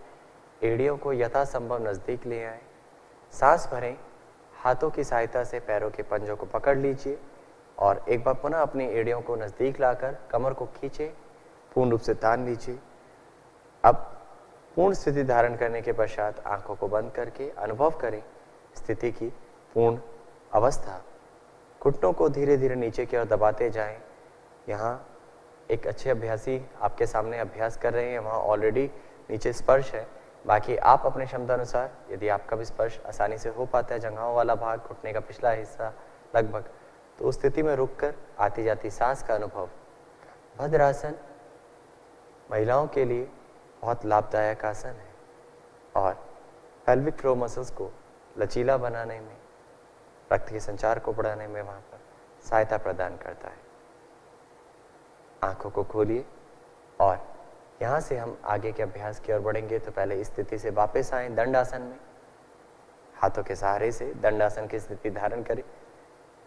एड़ियों को यथासंभव नजदीक ले आएं। सांस भरें, हाथों की सहायता से पैरों के पंजों को पकड़ लीजिए और एक बार पुनः अपनी एड़ियों को नजदीक लाकर कमर को खींचें, पूर्ण रूप से तान लीजिए। अब पूर्ण स्थिति धारण करने के पश्चात आंखों को बंद करके अनुभव करें स्थिति की पूर्ण अवस्था। घुटनों को धीरे धीरे नीचे की ओर दबाते जाएं। यहाँ एक अच्छे अभ्यासी आपके सामने अभ्यास कर रहे हैं, वहाँ ऑलरेडी नीचे स्पर्श है। बाकी आप अपने क्षमता अनुसार, यदि आपका भी स्पर्श आसानी से हो पाता है, जंघाओं वाला भाग, घुटने का पिछला हिस्सा लगभग, तो उस स्थिति में रुककर आती जाती सांस का अनुभव। भद्रासन महिलाओं के लिए बहुत लाभदायक आसन है और पेल्विक फ्लोर मसल्स को लचीला बनाने में, रक्त के संचार को बढ़ाने में वहां पर सहायता प्रदान करता है। आंखों को खोलिए और यहाँ से हम आगे के अभ्यास की ओर बढ़ेंगे। तो पहले इस स्थिति से वापस आए दंडासन में, हाथों के सहारे से दंडासन की स्थिति धारण करें,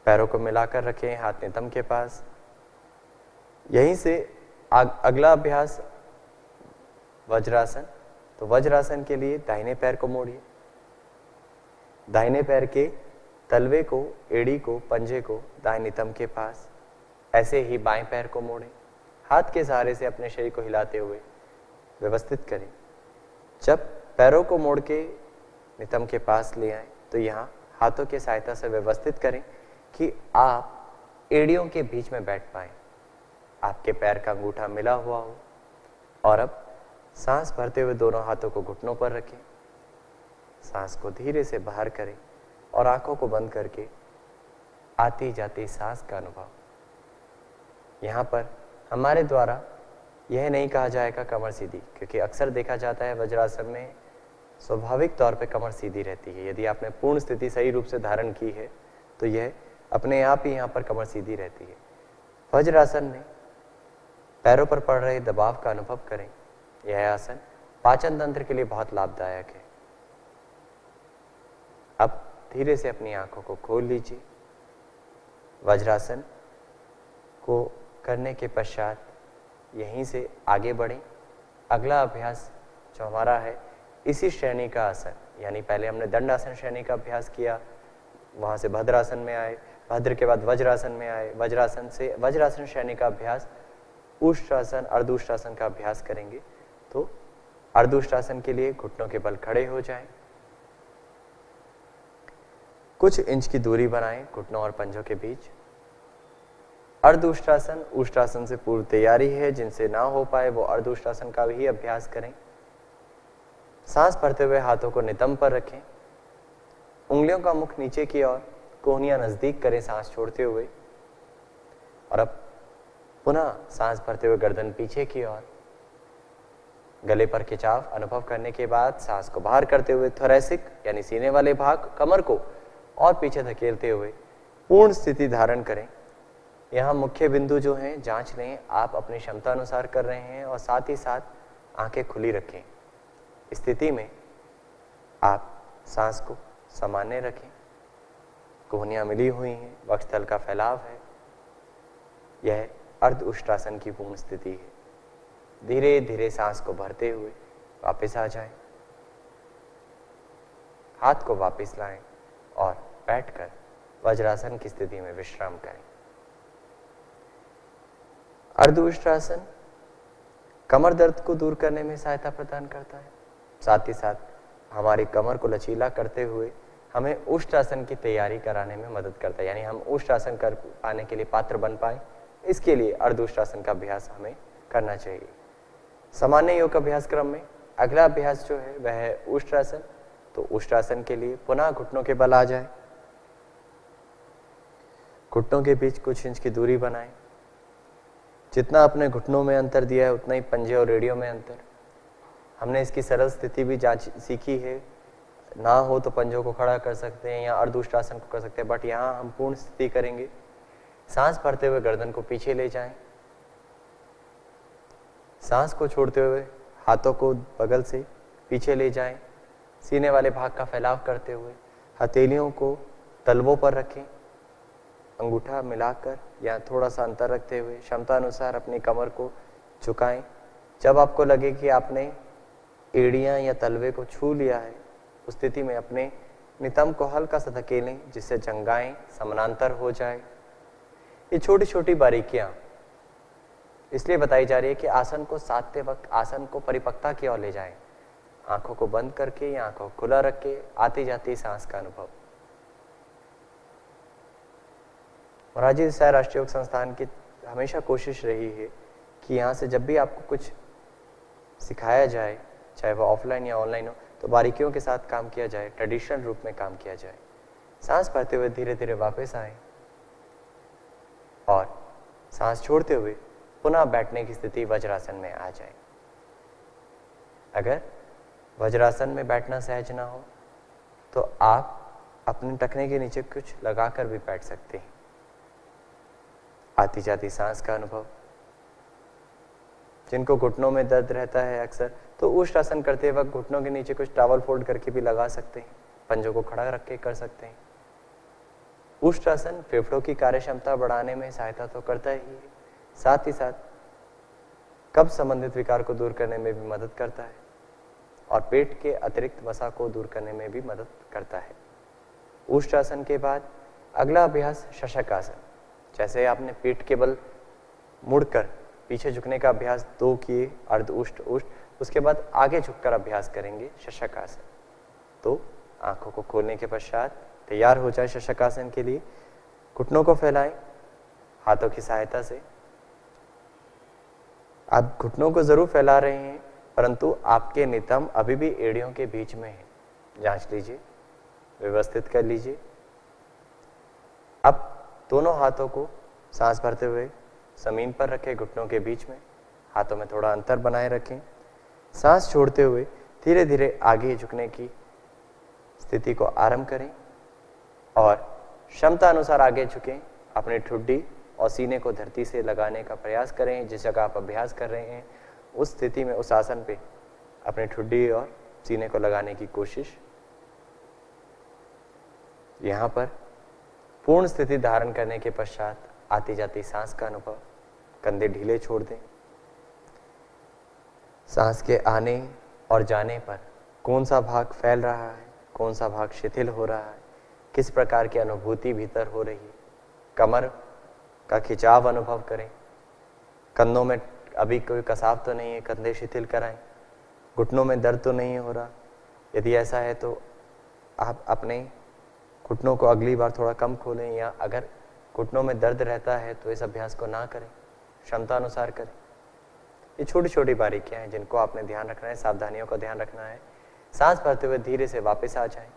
पैरों को मिलाकर रखें, हाथ नितंब के पास। यहीं से अगला अभ्यास वज्रासन। तो वज्रासन के लिए दाहिने पैर को मोड़िए, दाहिने पैर के तलवे को, एड़ी को, पंजे को दाएं नितंब के पास, ऐसे ही बाएं पैर को मोड़ें, हाथ के सहारे से अपने शरीर को हिलाते हुए व्यवस्थित करें। जब पैरों को मोड़ के नितंब के पास ले आए तो यहाँ हाथों की सहायता से व्यवस्थित करें कि आप एड़ियों के बीच में बैठ पाएं, आपके पैर का अंगूठा मिला हुआ हो। और अब सांस भरते हुए दोनों हाथों को घुटनों पर रखें, सांस को धीरे से बाहर करें और आंखों को बंद करके आती जाती सांस का अनुभव। यहाँ पर हमारे द्वारा यह नहीं कहा जाएगा कमर सीधी, क्योंकि अक्सर देखा जाता है वज्रासन में स्वाभाविक तौर पे कमर सीधी रहती है। यदि आपने पूर्ण स्थिति सही रूप से धारण की है तो यह अपने आप ही यहाँ पर कमर सीधी रहती है। वज्रासन में पैरों पर पड़ रहे दबाव का अनुभव करें। यह आसन पाचन तंत्र के लिए बहुत लाभदायक है। अब धीरे से अपनी आंखों को खोल लीजिए। वज्रासन को करने के पश्चात यहीं से आगे बढ़ें। अगला अभ्यास जो हमारा है इसी श्रेणी का आसन, यानी पहले हमने दंडासन श्रेणी का अभ्यास किया, वहां से भद्रासन में आए, भद्र के बाद वज्रासन में आए, वज्रासन से वज्रासन श्रेणी का अभ्यास उष्ट्रासन, अर्धउष्ट्रासन का अभ्यास करेंगे। तो अर्धउष्ट्रासन के लिए घुटनों के बल खड़े हो जाएं, कुछ इंच की दूरी बनाएं घुटनों और पंजों के बीच। अर्धउष्ट्रासन उष्ट्रासन से पूर्व तैयारी है, जिनसे ना हो पाए वो अर्धउष्ट्रासन का भी अभ्यास करें। सांस भरते हुए हाथों को नितंब पर रखें, उंगलियों का मुख नीचे की ओर, कोहनियां नजदीक करें सांस छोड़ते हुए। और अब पुनः सांस भरते हुए गर्दन पीछे की ओर, गले पर खिंचाव अनुभव करने के बाद सांस को बाहर करते हुए थोरैसिक यानी सीने वाले भाग, कमर को और पीछे धकेलते हुए पूर्ण स्थिति धारण करें। यहाँ मुख्य बिंदु जो हैं जांच लें, आप अपनी क्षमता अनुसार कर रहे हैं और साथ ही साथ आंखें खुली रखें। स्थिति में आप सांस को सामान्य रखें। कोहनियां मिली हुई हैं, वक्षस्थल का फैलाव है। यह अर्ध उष्ट्रासन की पूर्ण स्थिति है। धीरे धीरे सांस को भरते हुए वापस आ जाएं। हाथ को वापस लाएं और बैठकर वज्रासन की स्थिति में विश्राम करें। अर्ध उष्ट्रासन कमर दर्द को दूर करने में सहायता प्रदान करता है। साथ ही साथ हमारी कमर को लचीला करते हुए हमें उष्ट्रासन की तैयारी कराने में मदद करता है, यानी हम उष्ट्रासन कर पाने के लिए पात्र बन पाए, इसके लिए अर्ध उष्ट्रासन का अभ्यास हमें करना चाहिए। सामान्य योग अभ्यास क्रम में अगला अभ्यास जो है वह है उष्ट्रासन। तो उष्ट्रासन के लिए पुनः घुटनों के बल आ जाए, घुटनों के बीच कुछ इंच की दूरी बनाएं। जितना अपने घुटनों में अंतर दिया है उतना ही पंजे और एड़ियों में अंतर। हमने इसकी सरल स्थिति भी जांच सीखी है, ना हो तो पंजों को खड़ा कर सकते हैं या अर्ध उष्ट्रासन को कर सकते हैं, बट यहाँ हम पूर्ण स्थिति करेंगे। सांस भरते हुए गर्दन को पीछे ले जाएं, सांस को छोड़ते हुए हाथों को बगल से पीछे ले जाएं, सीने वाले भाग का फैलाव करते हुए हथेलियों को तलवों पर रखें, अंगूठा मिलाकर या थोड़ा सा अंतर रखते हुए क्षमता अनुसार अपनी कमर को झुकाएं। जब आपको लगे कि आपने एड़ियां या तलवे को छू लिया है, उस स्थिति में अपने नितंब को हल्का सा धकेलें जिससे जंघाएं समानांतर हो जाए। ये छोटी छोटी बारीकियां इसलिए बताई जा रही है कि आसन को साधते वक्त आसन को परिपक्वता की ओर ले जाएं। आंखों को बंद करके या आंखों को खुला रख के आती जाती सांस का अनुभव। महाराज जी देसाई राष्ट्रीय योग संस्थान की हमेशा कोशिश रही है कि यहाँ से जब भी आपको कुछ सिखाया जाए, चाहे वो ऑफलाइन या ऑनलाइन हो, तो बारीकियों के साथ काम किया जाए, ट्रेडिशनल रूप में काम किया जाए। सांस भरते हुए धीरे धीरे वापस आए और सांस छोड़ते हुए पुनः बैठने की स्थिति वज्रासन में आ जाए। अगर वज्रासन में बैठना सहज ना हो तो आप अपने टखने के नीचे कुछ लगाकर भी बैठ सकते हैं। आती जाती सांस का अनुभव। जिनको घुटनों में दर्द रहता है अक्सर, तो उष्ट्रासन करते वक्त घुटनों के नीचे कुछ टॉवल फोल्ड करके भी लगा सकते हैं, पंजों को खड़ा रख के कर सकते हैं। उष्ट्रासन फेफड़ों की कार्यक्षमता बढ़ाने में सहायता तो करता ही है, साथ ही साथ कब्ज संबंधित विकार को दूर करने में भी मदद करता है और पेट के अतिरिक्त वसा को दूर करने में भी मदद करता है। उष्ट्रासन के बाद अगला अभ्यास शशकासन। जैसे आपने पेट के बल मुड़कर पीछे झुकने का अभ्यास 2 किए, अर्ध उष्ट उष्ट, उसके बाद आगे झुककर अभ्यास करेंगे शशकासन। तो आंखों को खोलने के पश्चात तैयार हो जाए शशकासन के लिए। घुटनों को फैलाएं हाथों की सहायता से। आप घुटनों को जरूर फैला रहे हैं, परंतु आपके नितंब अभी भी एड़ियों के बीच में है। जांच लीजिए, व्यवस्थित कर लीजिए। अब दोनों हाथों को सांस भरते हुए जमीन पर रखें, घुटनों के बीच में, हाथों में थोड़ा अंतर बनाए रखें। सांस छोड़ते हुए धीरे धीरे आगे झुकने की स्थिति को आरंभ करें और क्षमता अनुसार आगे झुकें। अपनी ठुड्डी और सीने को धरती से लगाने का प्रयास करें। जिस जगह आप अभ्यास कर रहे हैं उस स्थिति में, उस आसन पे अपनी ठुड्डी और सीने को लगाने की कोशिश। यहाँ पर पूर्ण स्थिति धारण करने के पश्चात आती जाती सांस का अनुभव। कंधे ढीले छोड़ दें। सांस के आने और जाने पर कौन सा भाग फैल रहा है, कौन सा भाग शिथिल हो रहा है, किस प्रकार की अनुभूति भीतर हो रही है। कमर का खिंचाव अनुभव करें। कंधों में अभी कोई कसाव तो नहीं है, कंधे शिथिल कराएं। घुटनों में दर्द तो नहीं हो रहा। यदि ऐसा है तो आप अपने घुटनों को अगली बार थोड़ा कम खोलें, या अगर घुटनों में दर्द रहता है तो इस अभ्यास को ना करें, क्षमता अनुसार करें। ये छोटी छोटी बारीकियां हैं जिनको आपने ध्यान रखना है, सावधानियों का ध्यान रखना है। सांस भरते हुए धीरे से वापस आ जाएं।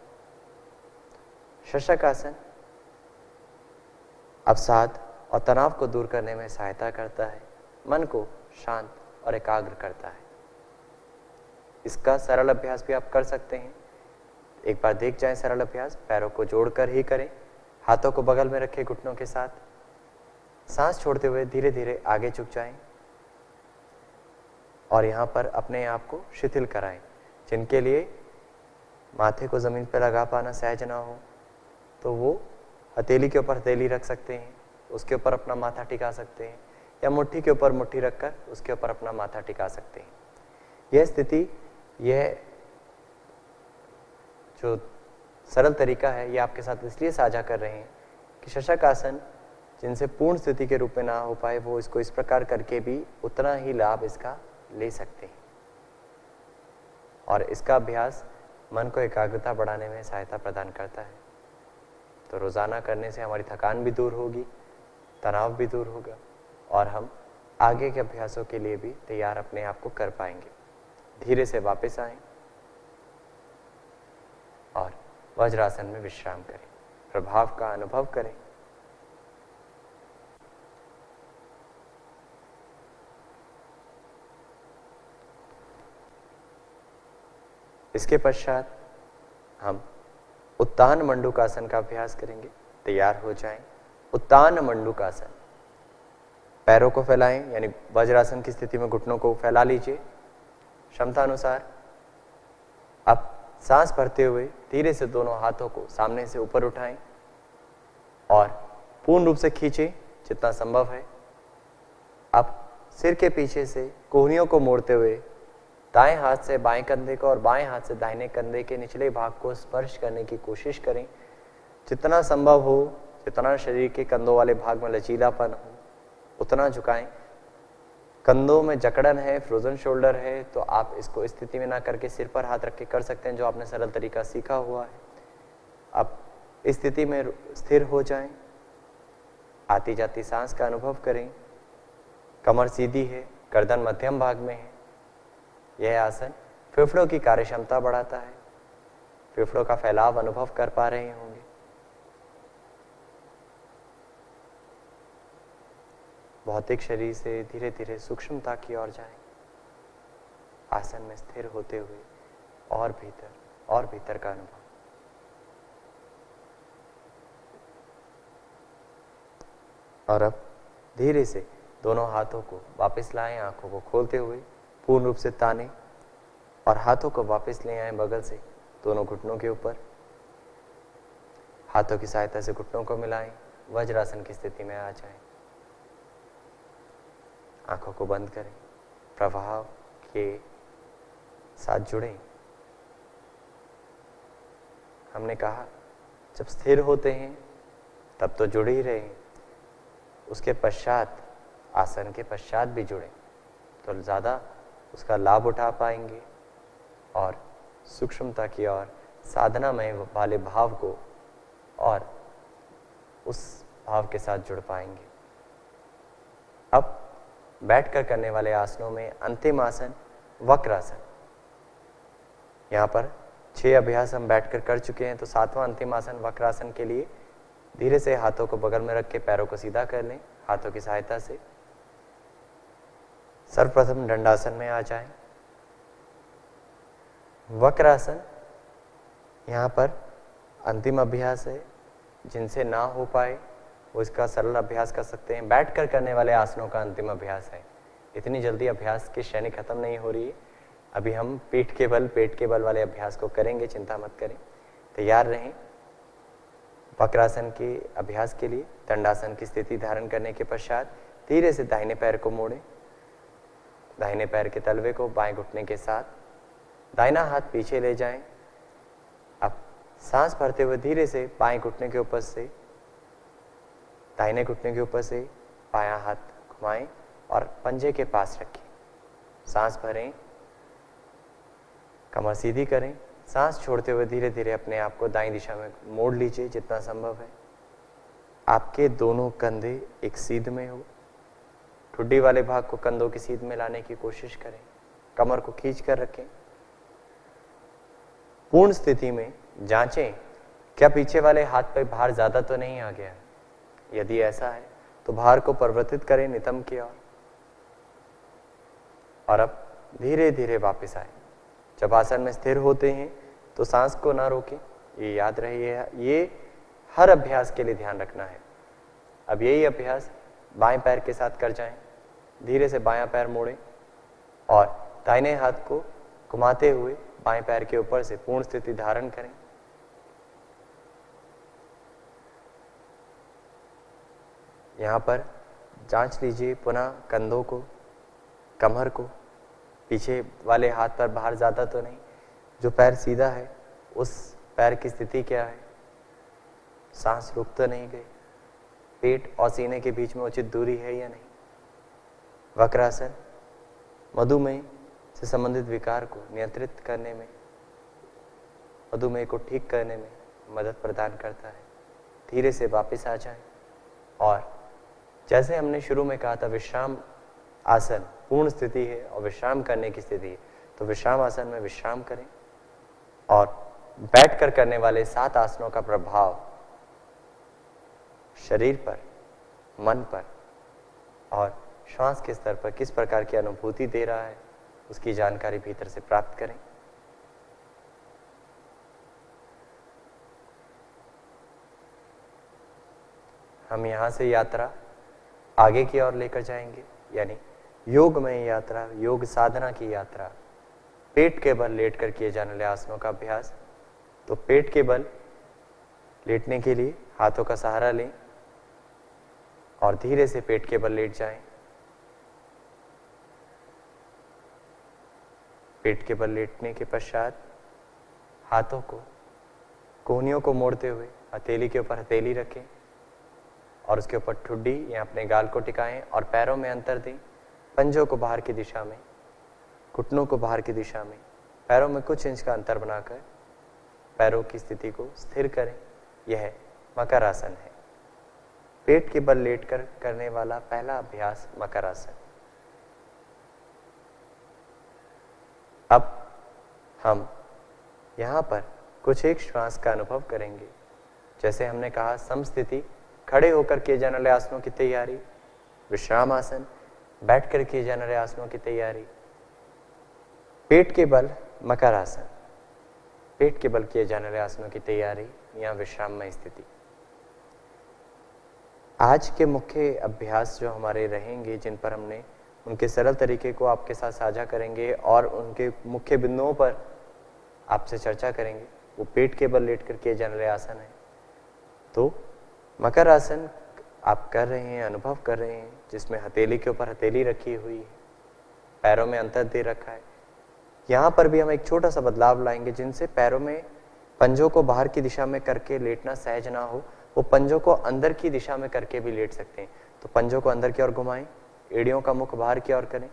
शशकासन अवसाद और तनाव को दूर करने में सहायता करता है, मन को शांत और एकाग्र करता है। इसका सरल अभ्यास भी आप कर सकते हैं। एक बार देख जाएं सरल अभ्यास। पैरों को जोड़कर ही करें, हाथों को बगल में रखें घुटनों के साथ। सांस छोड़ते हुए धीरे धीरे आगे झुक जाएं और यहाँ पर अपने आप को शिथिल कराएं। जिनके लिए माथे को ज़मीन पर लगा पाना सहज ना हो, तो वो हथेली के ऊपर हथेली रख सकते हैं, उसके ऊपर अपना माथा टिका सकते हैं, या मुट्ठी के ऊपर मुट्ठी रखकर उसके ऊपर अपना माथा टिका सकते हैं। यह स्थिति, यह जो सरल तरीका है, ये आपके साथ इसलिए साझा कर रहे हैं कि शशक आसन जिनसे पूर्ण स्थिति के रूप में ना हो पाए, वो इसको इस प्रकार करके भी उतना ही लाभ इसका ले सकते हैं। और इसका अभ्यास मन को एकाग्रता बढ़ाने में सहायता प्रदान करता है। तो रोज़ाना करने से हमारी थकान भी दूर होगी, तनाव भी दूर होगा, और हम आगे के अभ्यासों के लिए भी तैयार अपने आप को कर पाएंगे। धीरे से वापस आएं और वज्रासन में विश्राम करें, प्रभाव का अनुभव करें। इसके पश्चात हम उत्तान मंडूकासन का अभ्यास करेंगे। तैयार हो जाएं। उत्तान मंडूकासन, पैरों को फैलाएं, यानी वज्रासन की स्थिति में घुटनों को फैला लीजिए क्षमता अनुसार। अब सांस भरते हुए धीरे से दोनों हाथों को सामने से ऊपर उठाएं और पूर्ण रूप से खींचें जितना संभव है। अब सिर के पीछे से कोहनियों को मोड़ते हुए दाएं हाथ से बाएं कंधे को और बाएं हाथ से दाहिने कंधे के निचले भाग को स्पर्श करने की कोशिश करें। जितना संभव हो, जितना शरीर के कंधों वाले भाग में लचीलापन हो, उतना झुकाएं। कंधों में जकड़न है, फ्रोजन शोल्डर है, तो आप इसको इस स्थिति में ना करके सिर पर हाथ रख के कर सकते हैं, जो आपने सरल तरीका सीखा हुआ है। अब इस स्थिति में स्थिर हो जाएं। आती जाती सांस का अनुभव करें। कमर सीधी है, गर्दन मध्यम भाग में है। यह आसन फेफड़ों की कार्यक्षमता बढ़ाता है। फेफड़ों का फैलाव अनुभव कर पा रहे होंगे। भौतिक शरीर से धीरे धीरे सूक्ष्मता की ओर जाएं। आसन में स्थिर होते हुए और भीतर का अनुभव। और अब धीरे से दोनों हाथों को वापस लाएं, आंखों को खोलते हुए पूर्ण रूप से ताने, और हाथों को वापस ले आएं बगल से दोनों घुटनों के ऊपर। हाथों की सहायता से घुटनों को मिलाएं, वज्रासन की स्थिति में आ जाएं। आंखों को बंद करें, प्रभाव के साथ जुड़ें। हमने कहा जब स्थिर होते हैं तब तो जुड़ ही रहे, उसके पश्चात, आसन के पश्चात भी जुड़ें तो ज़्यादा उसका लाभ उठा पाएंगे और सूक्ष्मता की ओर, साधनामय वाले भाव को और उस भाव के साथ जुड़ पाएंगे। अब बैठकर करने वाले आसनों में अंतिम आसन वक्रासन। यहाँ पर 6 अभ्यास हम बैठकर कर चुके हैं, तो 7वां अंतिम आसन वक्रासन के लिए धीरे से हाथों को बगल में रख के पैरों को सीधा कर लें हाथों की सहायता से। सर्वप्रथम दंडासन में आ जाएं। वक्रासन यहाँ पर अंतिम अभ्यास है। जिनसे ना हो पाए वो इसका सरल अभ्यास कर सकते हैं। बैठकर करने वाले आसनों का अंतिम अभ्यास है। इतनी जल्दी अभ्यास की श्रेणी खत्म नहीं हो रही है। अभी हम पेट के बल वाले अभ्यास को करेंगे, चिंता मत करें। तैयार रहें वक्रासन के अभ्यास के लिए। दंडासन की स्थिति धारण करने के पश्चात धीरे से दाहिने पैर को मोड़ें। दाहिने पैर के तलवे को बाएं घुटने के साथ, दाहिना हाथ पीछे ले जाएं। अब सांस भरते हुए धीरे से बाएं घुटने के ऊपर से दाहिने घुटने के ऊपर से बायां हाथ घुमाएं और पंजे के पास रखें। सांस भरें, कमर सीधी करें। सांस छोड़ते हुए धीरे धीरे अपने आप को दाईं दिशा में मोड़ लीजिए जितना संभव है। आपके दोनों कंधे एक सीध में हो। ठुड्डी वाले भाग को कंधों की सीध में लाने की कोशिश करें। कमर को खींच कर रखें। पूर्ण स्थिति में जांचें क्या पीछे वाले हाथ पर भार ज्यादा तो नहीं आ गया है। यदि ऐसा है तो भार को परिवर्तित करें नितंब की ओर। और अब धीरे धीरे वापस आए। जब आसन में स्थिर होते हैं तो सांस को ना रोकें, ये याद रहे। ये हर अभ्यास के लिए ध्यान रखना है। अब यही अभ्यास बाएं पैर के साथ कर जाएं। धीरे से बायां पैर मोड़ें और दाहिने हाथ को घुमाते हुए बाएं पैर के ऊपर से पूर्ण स्थिति धारण करें। यहाँ पर जांच लीजिए पुनः कंधों को, कमर को, पीछे वाले हाथ पर बाहर ज़्यादा तो नहीं, जो पैर सीधा है उस पैर की स्थिति क्या है, सांस रुक तो नहीं गई, पेट और सीने के बीच में उचित दूरी है या नहीं। वक्रासन मधुमेह से संबंधित विकार को नियंत्रित करने में, मधुमेह को ठीक करने में मदद प्रदान करता है। धीरे से वापस आ जाएं और जैसे हमने शुरू में कहा था विश्राम आसन पूर्ण स्थिति है और विश्राम करने की स्थिति है, तो विश्राम आसन में विश्राम करें और बैठकर करने वाले 7 आसनों का प्रभाव शरीर पर, मन पर और श्वास के स्तर पर किस प्रकार की अनुभूति दे रहा है उसकी जानकारी भीतर से प्राप्त करें। हम यहाँ से यात्रा आगे की ओर लेकर जाएंगे, यानी योगमय यात्रा, योग साधना की यात्रा, पेट के बल लेटकर किए जाने वाले आसनों का अभ्यास। तो पेट के बल लेटने के लिए हाथों का सहारा लें और धीरे से पेट के बल लेट जाएं। पेट के बल लेटने के पश्चात हाथों को, कोहनियों को मोड़ते हुए हथेली के ऊपर हथेली रखें और उसके ऊपर ठुड्डी या अपने गाल को टिकाएं और पैरों में अंतर दें। पंजों को बाहर की दिशा में, घुटनों को बाहर की दिशा में, पैरों में कुछ इंच का अंतर बनाकर पैरों की स्थिति को स्थिर करें। यह मकर आसन है। पेट के बल लेटकर करने वाला पहला अभ्यास मकर आसन। अब हम यहाँ पर कुछ एक श्वास का अनुभव करेंगे। जैसे हमने कहा समस्थिति, खड़े होकर किए जाने वाले आसनों की तैयारी, विश्राम आसन, बैठकर किए जाने वाले आसनों की तैयारी, पेट के बल मकर आसन, पेट के बल किए जाने वाले आसनों की तैयारी या विश्राममय स्थिति। आज के मुख्य अभ्यास जो हमारे रहेंगे, जिन पर हमने उनके सरल तरीके को आपके साथ साझा करेंगे और उनके मुख्य बिंदुओं पर आपसे चर्चा करेंगे, वो पेट के बल लेटकर किए जाने वाले आसन है। तो मकर आसन आप कर रहे हैं, अनुभव कर रहे हैं, जिसमें हथेली के ऊपर हथेली रखी हुई है, पैरों में अंतर दे रखा है। यहाँ पर भी हम एक छोटा सा बदलाव लाएंगे, जिनसे पैरों में पंजों को बाहर की दिशा में करके लेटना सहज ना हो, वो पंजों को अंदर की दिशा में करके भी लेट सकते हैं। तो पंजों को अंदर की ओर घुमाएं, एड़ियों का मुख बाहर की ओर करें।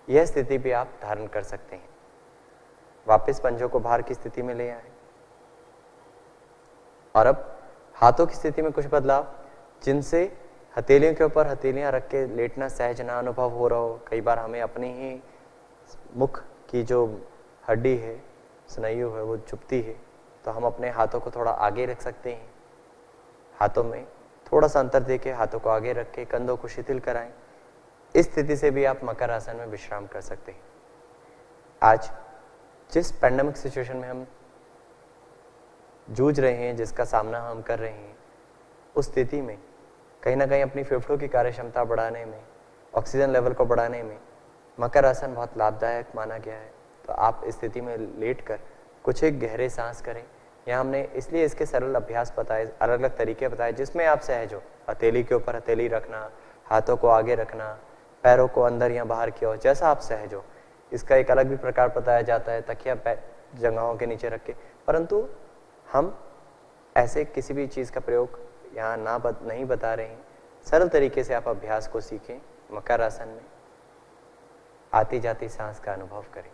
यह स्थिति भी आप धारण कर सकते हैं। वापस पंजों को बाहर की स्थिति में ले आए और अब हाथों की स्थिति में कुछ बदलाव, जिनसे हथेलियों के ऊपर हथेलियां रख के लेटना सहज ना अनुभव हो रहा हो। कई बार हमें अपनी ही मुख की जो हड्डी है, स्नायु है, वो चुभती है, तो हम अपने हाथों को थोड़ा आगे रख सकते हैं। हाथों में थोड़ा सा अंतर देके हाथों को आगे रख के कंधों को शिथिल कराएं। इस स्थिति से भी आप मकर आसन में विश्राम कर सकते हैं। आज जिस पैंडेमिक सिचुएशन में हम जूझ रहे हैं, जिसका सामना हम कर रहे हैं, उस स्थिति में कहीं ना कहीं अपनी फेफड़ों की कार्य क्षमता बढ़ाने में, ऑक्सीजन लेवल को बढ़ाने में मकर आसन बहुत लाभदायक माना गया है। तो आप इस स्थिति में लेटकर कुछ एक गहरे सांस करें। यहाँ हमने इसलिए इसके सरल अभ्यास बताए, अलग अलग तरीके बताए, जिसमें आप सहज हो। हथेली के ऊपर हथेली रखना, हाथों को आगे रखना, पैरों को अंदर या बाहर की ओर, जैसा आप सहज हो। इसका एक अलग भी प्रकार बताया जाता है, तकिया जगहों के नीचे रख के। परंतु हम ऐसे किसी भी चीज़ का प्रयोग यहाँ नहीं बता रहे हैं। सरल तरीके से आप अभ्यास को सीखें। मकर आसन में आती जाती सांस का अनुभव करें।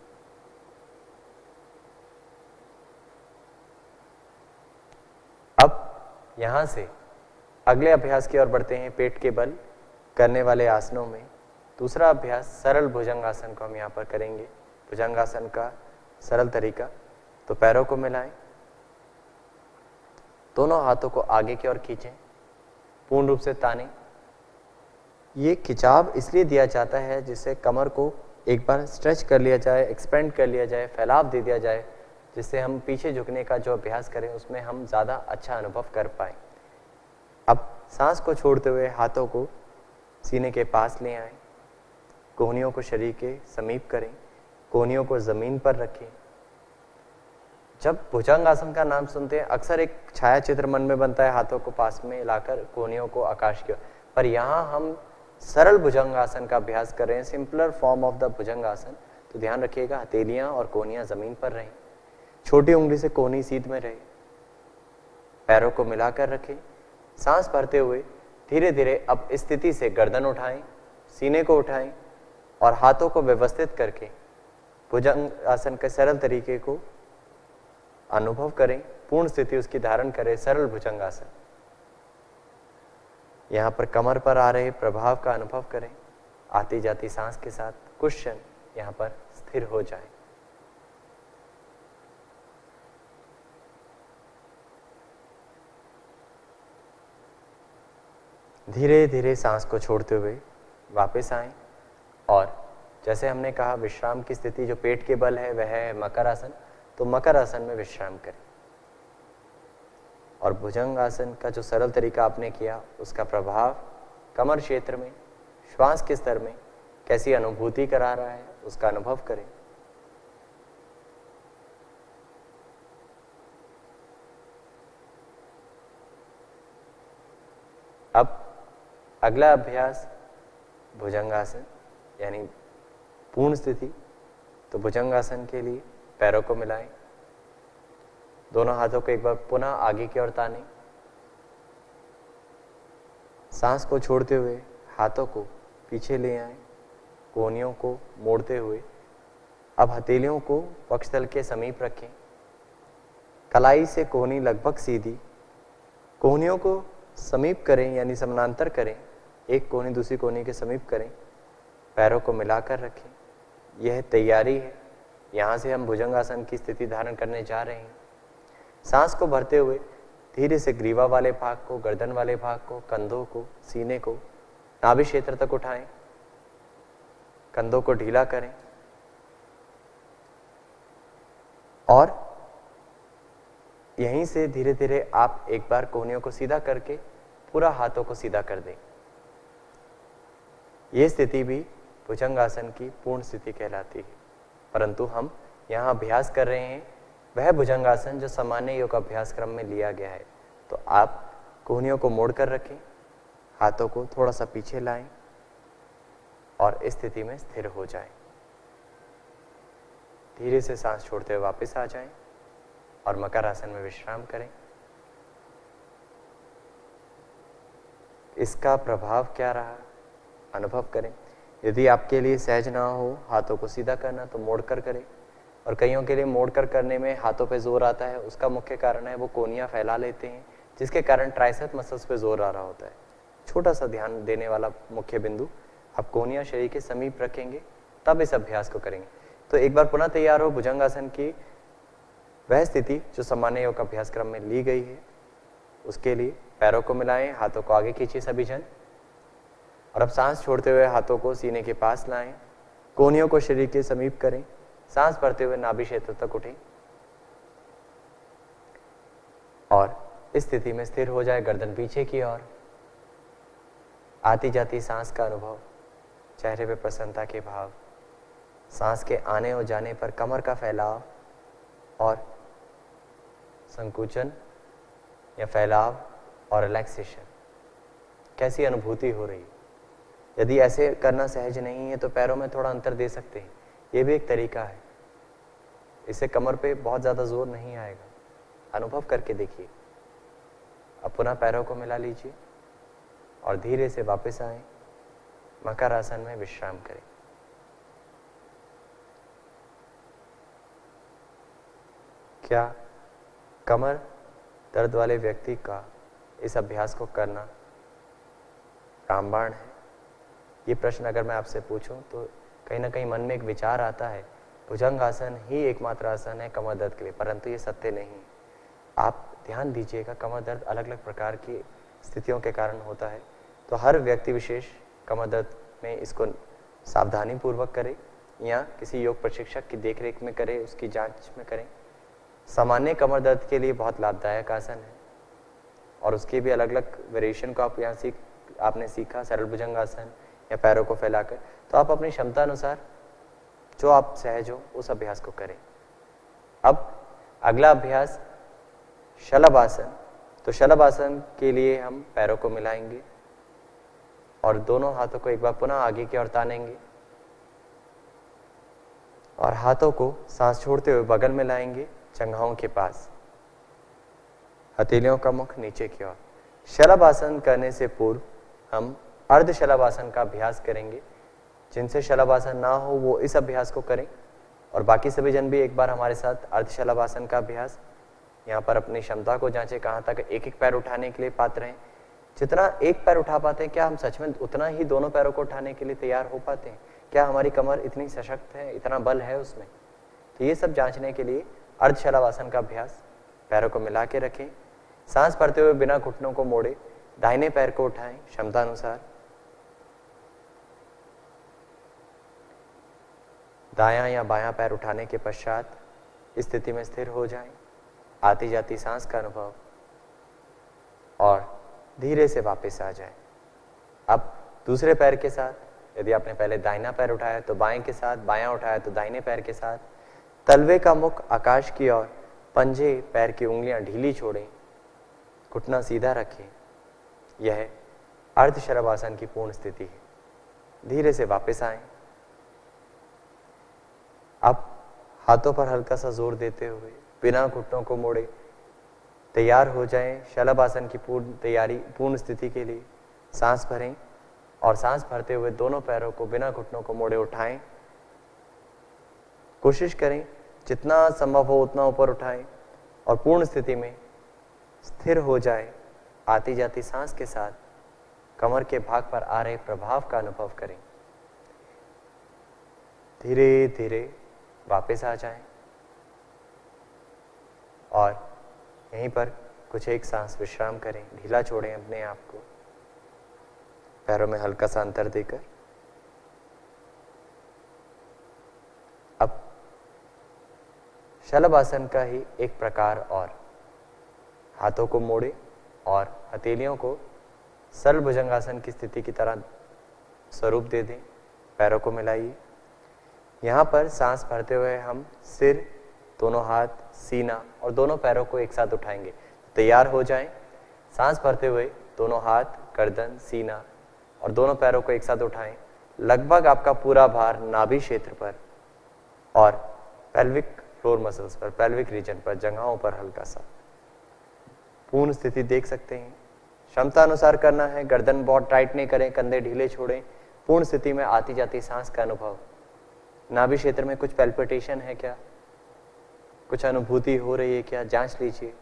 अब यहाँ से अगले अभ्यास की ओर बढ़ते हैं। पेट के बल करने वाले आसनों में दूसरा अभ्यास सरल भुजंगासन को हम यहाँ पर करेंगे। भुजंगासन का सरल तरीका, तो पैरों को मिलाएं, दोनों हाथों को आगे की ओर खींचें, पूर्ण रूप से तानें। ये खिंचाव इसलिए दिया जाता है जिससे कमर को एक बार स्ट्रेच कर लिया जाए, एक्सपेंड कर लिया जाए, फैलाव दे दिया जाए, जिससे हम पीछे झुकने का जो अभ्यास करें उसमें हम ज़्यादा अच्छा अनुभव कर पाएँ। अब सांस को छोड़ते हुए हाथों को सीने के पास ले आएं, कोहनियों को शरीर के समीप करें, कोहनियों को ज़मीन पर रखें, जब भुजंगासन का नाम सुनते हैं अक्सर एक छाया चित्र मन में बनता है, हाथों को पास में लाकर कोहनियों को आकाश की ओर, पर यहाँ हम सरल भुजंगासन का अभ्यास कर रहे हैं, सिंपलर फॉर्म ऑफ द भुजंगासन। तो ध्यान रखिएगा हथेलियां और कोहनियां जमीन पर रहें, छोटी उंगली से कोहनी सीध में रहे, पैरों को मिलाकर रखें, सांस भरते हुए धीरे धीरे अब स्थिति से गर्दन उठाएं, सीने को उठाएं और हाथों को व्यवस्थित करके भुजंगासन के सरल तरीके को अनुभव करें, पूर्ण स्थिति उसकी धारण करें, सरल भुजंगासन। यहां पर कमर पर आ रहे प्रभाव का अनुभव करें, आती जाती सांस के साथ कुछ क्षण यहां पर स्थिर हो जाए। धीरे धीरे सांस को छोड़ते हुए वापस आएं और जैसे हमने कहा विश्राम की स्थिति जो पेट के बल है वह है मकर आसन, तो मकर आसन में विश्राम करें और भुजंगासन का जो सरल तरीका आपने किया उसका प्रभाव कमर क्षेत्र में, श्वास के स्तर में कैसी अनुभूति करा रहा है उसका अनुभव करें। अब अगला अभ्यास भुजंगासन यानी पूर्ण स्थिति। तो भुजंगासन के लिए पैरों को मिलाएं, दोनों हाथों को एक बार पुनः आगे की ओर तानें, सांस को छोड़ते हुए हाथों को पीछे ले आएं, कोहनियों को मोड़ते हुए अब हथेलियों को वक्षस्थल के समीप रखें, कलाई से कोहनी लगभग सीधी, कोहनियों को समीप करें यानी समानांतर करें, एक कोहनी दूसरी कोहनी के समीप करें, पैरों को मिलाकर रखें। यह तैयारी है, यहाँ से हम भुजंगासन की स्थिति धारण करने जा रहे हैं। सांस को भरते हुए धीरे से ग्रीवा वाले भाग को, गर्दन वाले भाग को, कंधों को, सीने को नाभि क्षेत्र तक उठाएं, कंधों को ढीला करें और यहीं से धीरे धीरे आप एक बार कोहनियों को सीधा करके पूरा हाथों को सीधा कर दें। यह स्थिति भी भुजंगासन की पूर्ण स्थिति कहलाती है, परंतु हम यहाँ अभ्यास कर रहे हैं वह भुजंगासन जो सामान्य योग अभ्यास क्रम में लिया गया है। तो आप कोहनियों को मोड़कर रखें, हाथों को थोड़ा सा पीछे लाएं और इस स्थिति में स्थिर हो जाएं। धीरे से सांस छोड़ते हुए वापस आ जाएं और मकर आसन में विश्राम करें। इसका प्रभाव क्या रहा अनुभव करें। यदि आपके लिए सहज ना हो हाथों को सीधा करना तो मोड़कर करें, और कईयों के लिए मोड़कर करने में हाथों पे जोर आता है, उसका मुख्य कारण है वो कोहनियां फैला लेते हैं जिसके कारण ट्राइसेप मसल्स पे जोर आ रहा होता है। छोटा सा ध्यान देने वाला मुख्य बिंदु, आप कोहनियां शरीर के समीप रखेंगे तब इस अभ्यास को करेंगे। तो एक बार पुनः तैयार हो भुजंगासन की वह स्थिति जो सामान्य योग अभ्यास क्रम में ली गई है, उसके लिए पैरों को मिलाएं, हाथों को आगे खींचिए सभी जन, और अब सांस छोड़ते हुए हाथों को सीने के पास लाएं, कोहनियों को शरीर के समीप करें, सांस भरते हुए नाभि क्षेत्र तक उठें और इस स्थिति में स्थिर हो जाए, गर्दन पीछे की ओर, आती जाती सांस का अनुभव, चेहरे पे प्रसन्नता के भाव, सांस के आने और जाने पर कमर का फैलाव और संकुचन या फैलाव और रिलैक्सेशन, कैसी अनुभूति हो रही है। यदि ऐसे करना सहज नहीं है तो पैरों में थोड़ा अंतर दे सकते हैं, ये भी एक तरीका है। इससे कमर पे बहुत ज़्यादा जोर नहीं आएगा, अनुभव करके देखिए। अब पुनः पैरों को मिला लीजिए और धीरे से वापस आएं, मकर आसन में विश्राम करें। क्या कमर दर्द वाले व्यक्ति का इस अभ्यास को करना रामबाण है? ये प्रश्न अगर मैं आपसे पूछूं तो कहीं ना कहीं मन में एक विचार आता है, भुजंगासन ही एकमात्र आसन है कमर दर्द के लिए, परंतु ये सत्य नहीं है। आप ध्यान दीजिएगा, कमर दर्द अलग अलग प्रकार की स्थितियों के कारण होता है, तो हर व्यक्ति विशेष कमर दर्द में इसको सावधानी पूर्वक करे या किसी योग प्रशिक्षक की देखरेख में करे, उसकी जांच में करें। सामान्य कमर दर्द के लिए बहुत लाभदायक आसन है और उसके भी अलग अलग वेरिएशन को आप यहाँ आपने सीखा, सरल भुजंगासन या पैरों को फैलाकर, तो आप अपनी क्षमता अनुसार जो आप सहज हो उस अभ्यास को करें। अब अगला अभ्यास शलभ आसन। तो शलभ आसन के लिए हम पैरों को मिलाएंगे और दोनों हाथों को एक बार पुनः आगे की ओर तानेंगे और हाथों को सांस छोड़ते हुए बगल में लाएंगे जंघाओं के पास, हथेलियों का मुख नीचे की ओर। शलभ आसन करने से पूर्व हम अर्ध शलभ आसन का अभ्यास करेंगे। जिनसे शलभ आसन ना हो वो इस अभ्यास को करें और बाकी सभी जन भी एक बार हमारे साथ अर्ध शलभ आसन का अभ्यास। यहाँ पर अपनी क्षमता को जांचें, कहाँ तक एक एक पैर उठाने के लिए पात्र हैं। जितना एक पैर उठा पाते हैं, क्या हम सच में उतना ही दोनों पैरों को उठाने के लिए तैयार हो पाते हैं? क्या हमारी कमर इतनी सशक्त है, इतना बल है उसमें? तो ये सब जांचने के लिए अर्ध शलभ आसन का अभ्यास। पैरों को मिला के रखें, सांस भरते हुए बिना घुटनों को मोड़े दाहिने पैर को उठाएं क्षमता अनुसार, दायां या बायां पैर उठाने के पश्चात स्थिति में स्थिर हो जाएं, आती जाती सांस का अनुभव और धीरे से वापस आ जाएं। अब दूसरे पैर के साथ, यदि आपने पहले दाहिना पैर उठाया तो बाएं के साथ, बायां उठाया तो दाहिने पैर के साथ, तलवे का मुख आकाश की ओर, पंजे पैर की उंगलियां ढीली छोड़ें, घुटना सीधा रखें। यह अर्ध शलभ आसन की पूर्ण स्थिति है। धीरे से वापस आएं। अब हाथों पर हल्का सा जोर देते हुए बिना घुटनों को मोड़े तैयार हो जाएं शलभ आसन की पूर्ण स्थिति के लिए। सांस भरें और सांस भरते हुए दोनों पैरों को बिना घुटनों को मोड़े उठाएं। कोशिश करें जितना संभव हो उतना ऊपर उठाएं और पूर्ण स्थिति में स्थिर हो जाएं। आती जाती सांस के साथ कमर के भाग पर आ रहे प्रभाव का अनुभव करें। धीरे धीरे वापस आ जाएं और यहीं पर कुछ एक सांस विश्राम करें, ढीला छोड़ें अपने आप को, पैरों में हल्का सा अंतर देकर। अब शलभ आसन का ही एक प्रकार और, हाथों को मोड़े और हथेलियों को सरल भुजंगासन की स्थिति की तरह स्वरूप दे दें। पैरों को मिलाइए। यहाँ पर सांस भरते हुए हम सिर, दोनों हाथ, सीना और दोनों पैरों को एक साथ उठाएंगे। तैयार हो जाएं। सांस भरते हुए दोनों हाथ, गर्दन, सीना और दोनों पैरों को एक साथ उठाएं। लगभग आपका पूरा भार नाभि क्षेत्र पर और पेल्विक फ्लोर मसल्स पर, पेल्विक रीजन पर, जंघाओं पर हल्का सा। पूर्ण स्थिति देख सकते हैं। क्षमता अनुसार करना है। गर्दन बहुत टाइट नहीं करें, कंधे ढीले छोड़ें। पूर्ण स्थिति में आती जाती सांस का अनुभव। नाभि क्षेत्र में कुछ पैल्पिटेशन है क्या, कुछ अनुभूति हो रही है क्या, जांच लीजिए।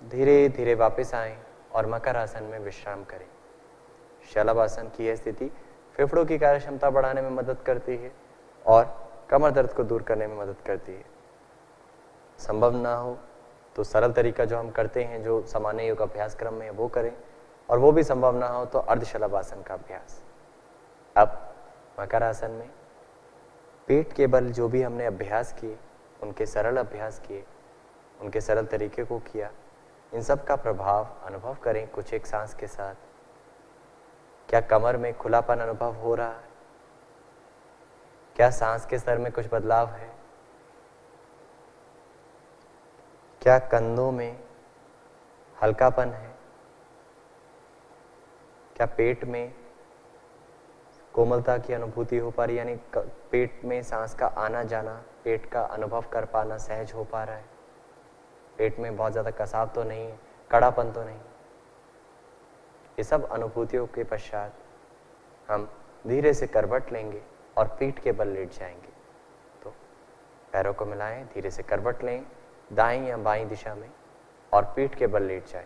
धीरे धीरे वापस आएं और मकर आसन में विश्राम करें। शलभ आसन की यह स्थिति फेफड़ों की कार्य क्षमता बढ़ाने में मदद करती है और कमर दर्द को दूर करने में मदद करती है। संभव ना हो तो सरल तरीका जो हम करते हैं, जो सामान्य योग अभ्यास क्रम में है, वो करें, और वो भी संभव ना हो तो अर्ध शलभ आसन का अभ्यास। अब मकर आसन में पेट के बल जो भी हमने अभ्यास किए, उनके सरल अभ्यास किए, उनके सरल तरीके को किया, इन सब का प्रभाव अनुभव करें कुछ एक सांस के साथ। क्या कमर में खुलापन अनुभव हो रहा है? क्या सांस के स्तर में कुछ बदलाव है? क्या कंधों में हल्कापन है? क्या पेट में कोमलता की अनुभूति हो पा रही, यानी पेट में सांस का आना जाना, पेट का अनुभव कर पाना सहज हो पा रहा है? पेट में बहुत ज़्यादा कसाव तो नहीं है, कड़ापन तो नहीं? ये सब अनुभूतियों के पश्चात हम धीरे से करवट लेंगे और पीठ के बल लेट जाएंगे। तो पैरों को मिलाएं, धीरे से करवट लें दाईं या बाईं दिशा में और पीठ के बल लेट जाएं।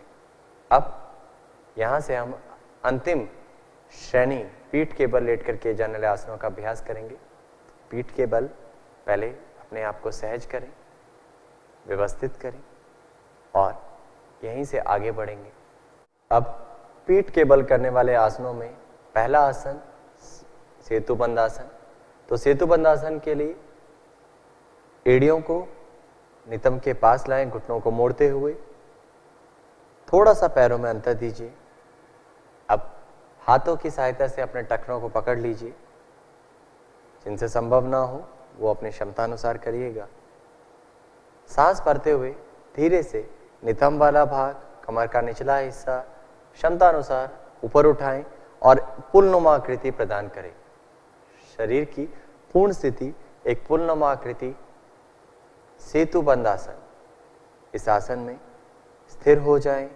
अब यहाँ से हम अंतिम श्रेणी पीठ के बल लेट कर किए जाने वाले आसनों का अभ्यास करेंगे। पीठ के बल पहले अपने आप को सहज करें, व्यवस्थित करें और यहीं से आगे बढ़ेंगे। अब पीठ के बल करने वाले आसनों में पहला आसन सेतुबंध आसन। तो सेतुबंध आसन के लिए एड़ियों को नितंब के पास लाएं, घुटनों को मोड़ते हुए थोड़ा सा पैरों में अंतर दीजिए। अब हाथों की सहायता से अपने टखनों को पकड़ लीजिए। जिनसे संभव ना हो वो अपनी क्षमता अनुसार करिएगा। सांस भरते हुए धीरे से नितंब वाला भाग, कमर का निचला हिस्सा क्षमता अनुसार ऊपर उठाएं और पुलनुमा आकृति प्रदान करें। शरीर की पूर्ण स्थिति एक पुलनुमा आकृति सेतुबंध आसन। इस आसन में स्थिर हो जाएं।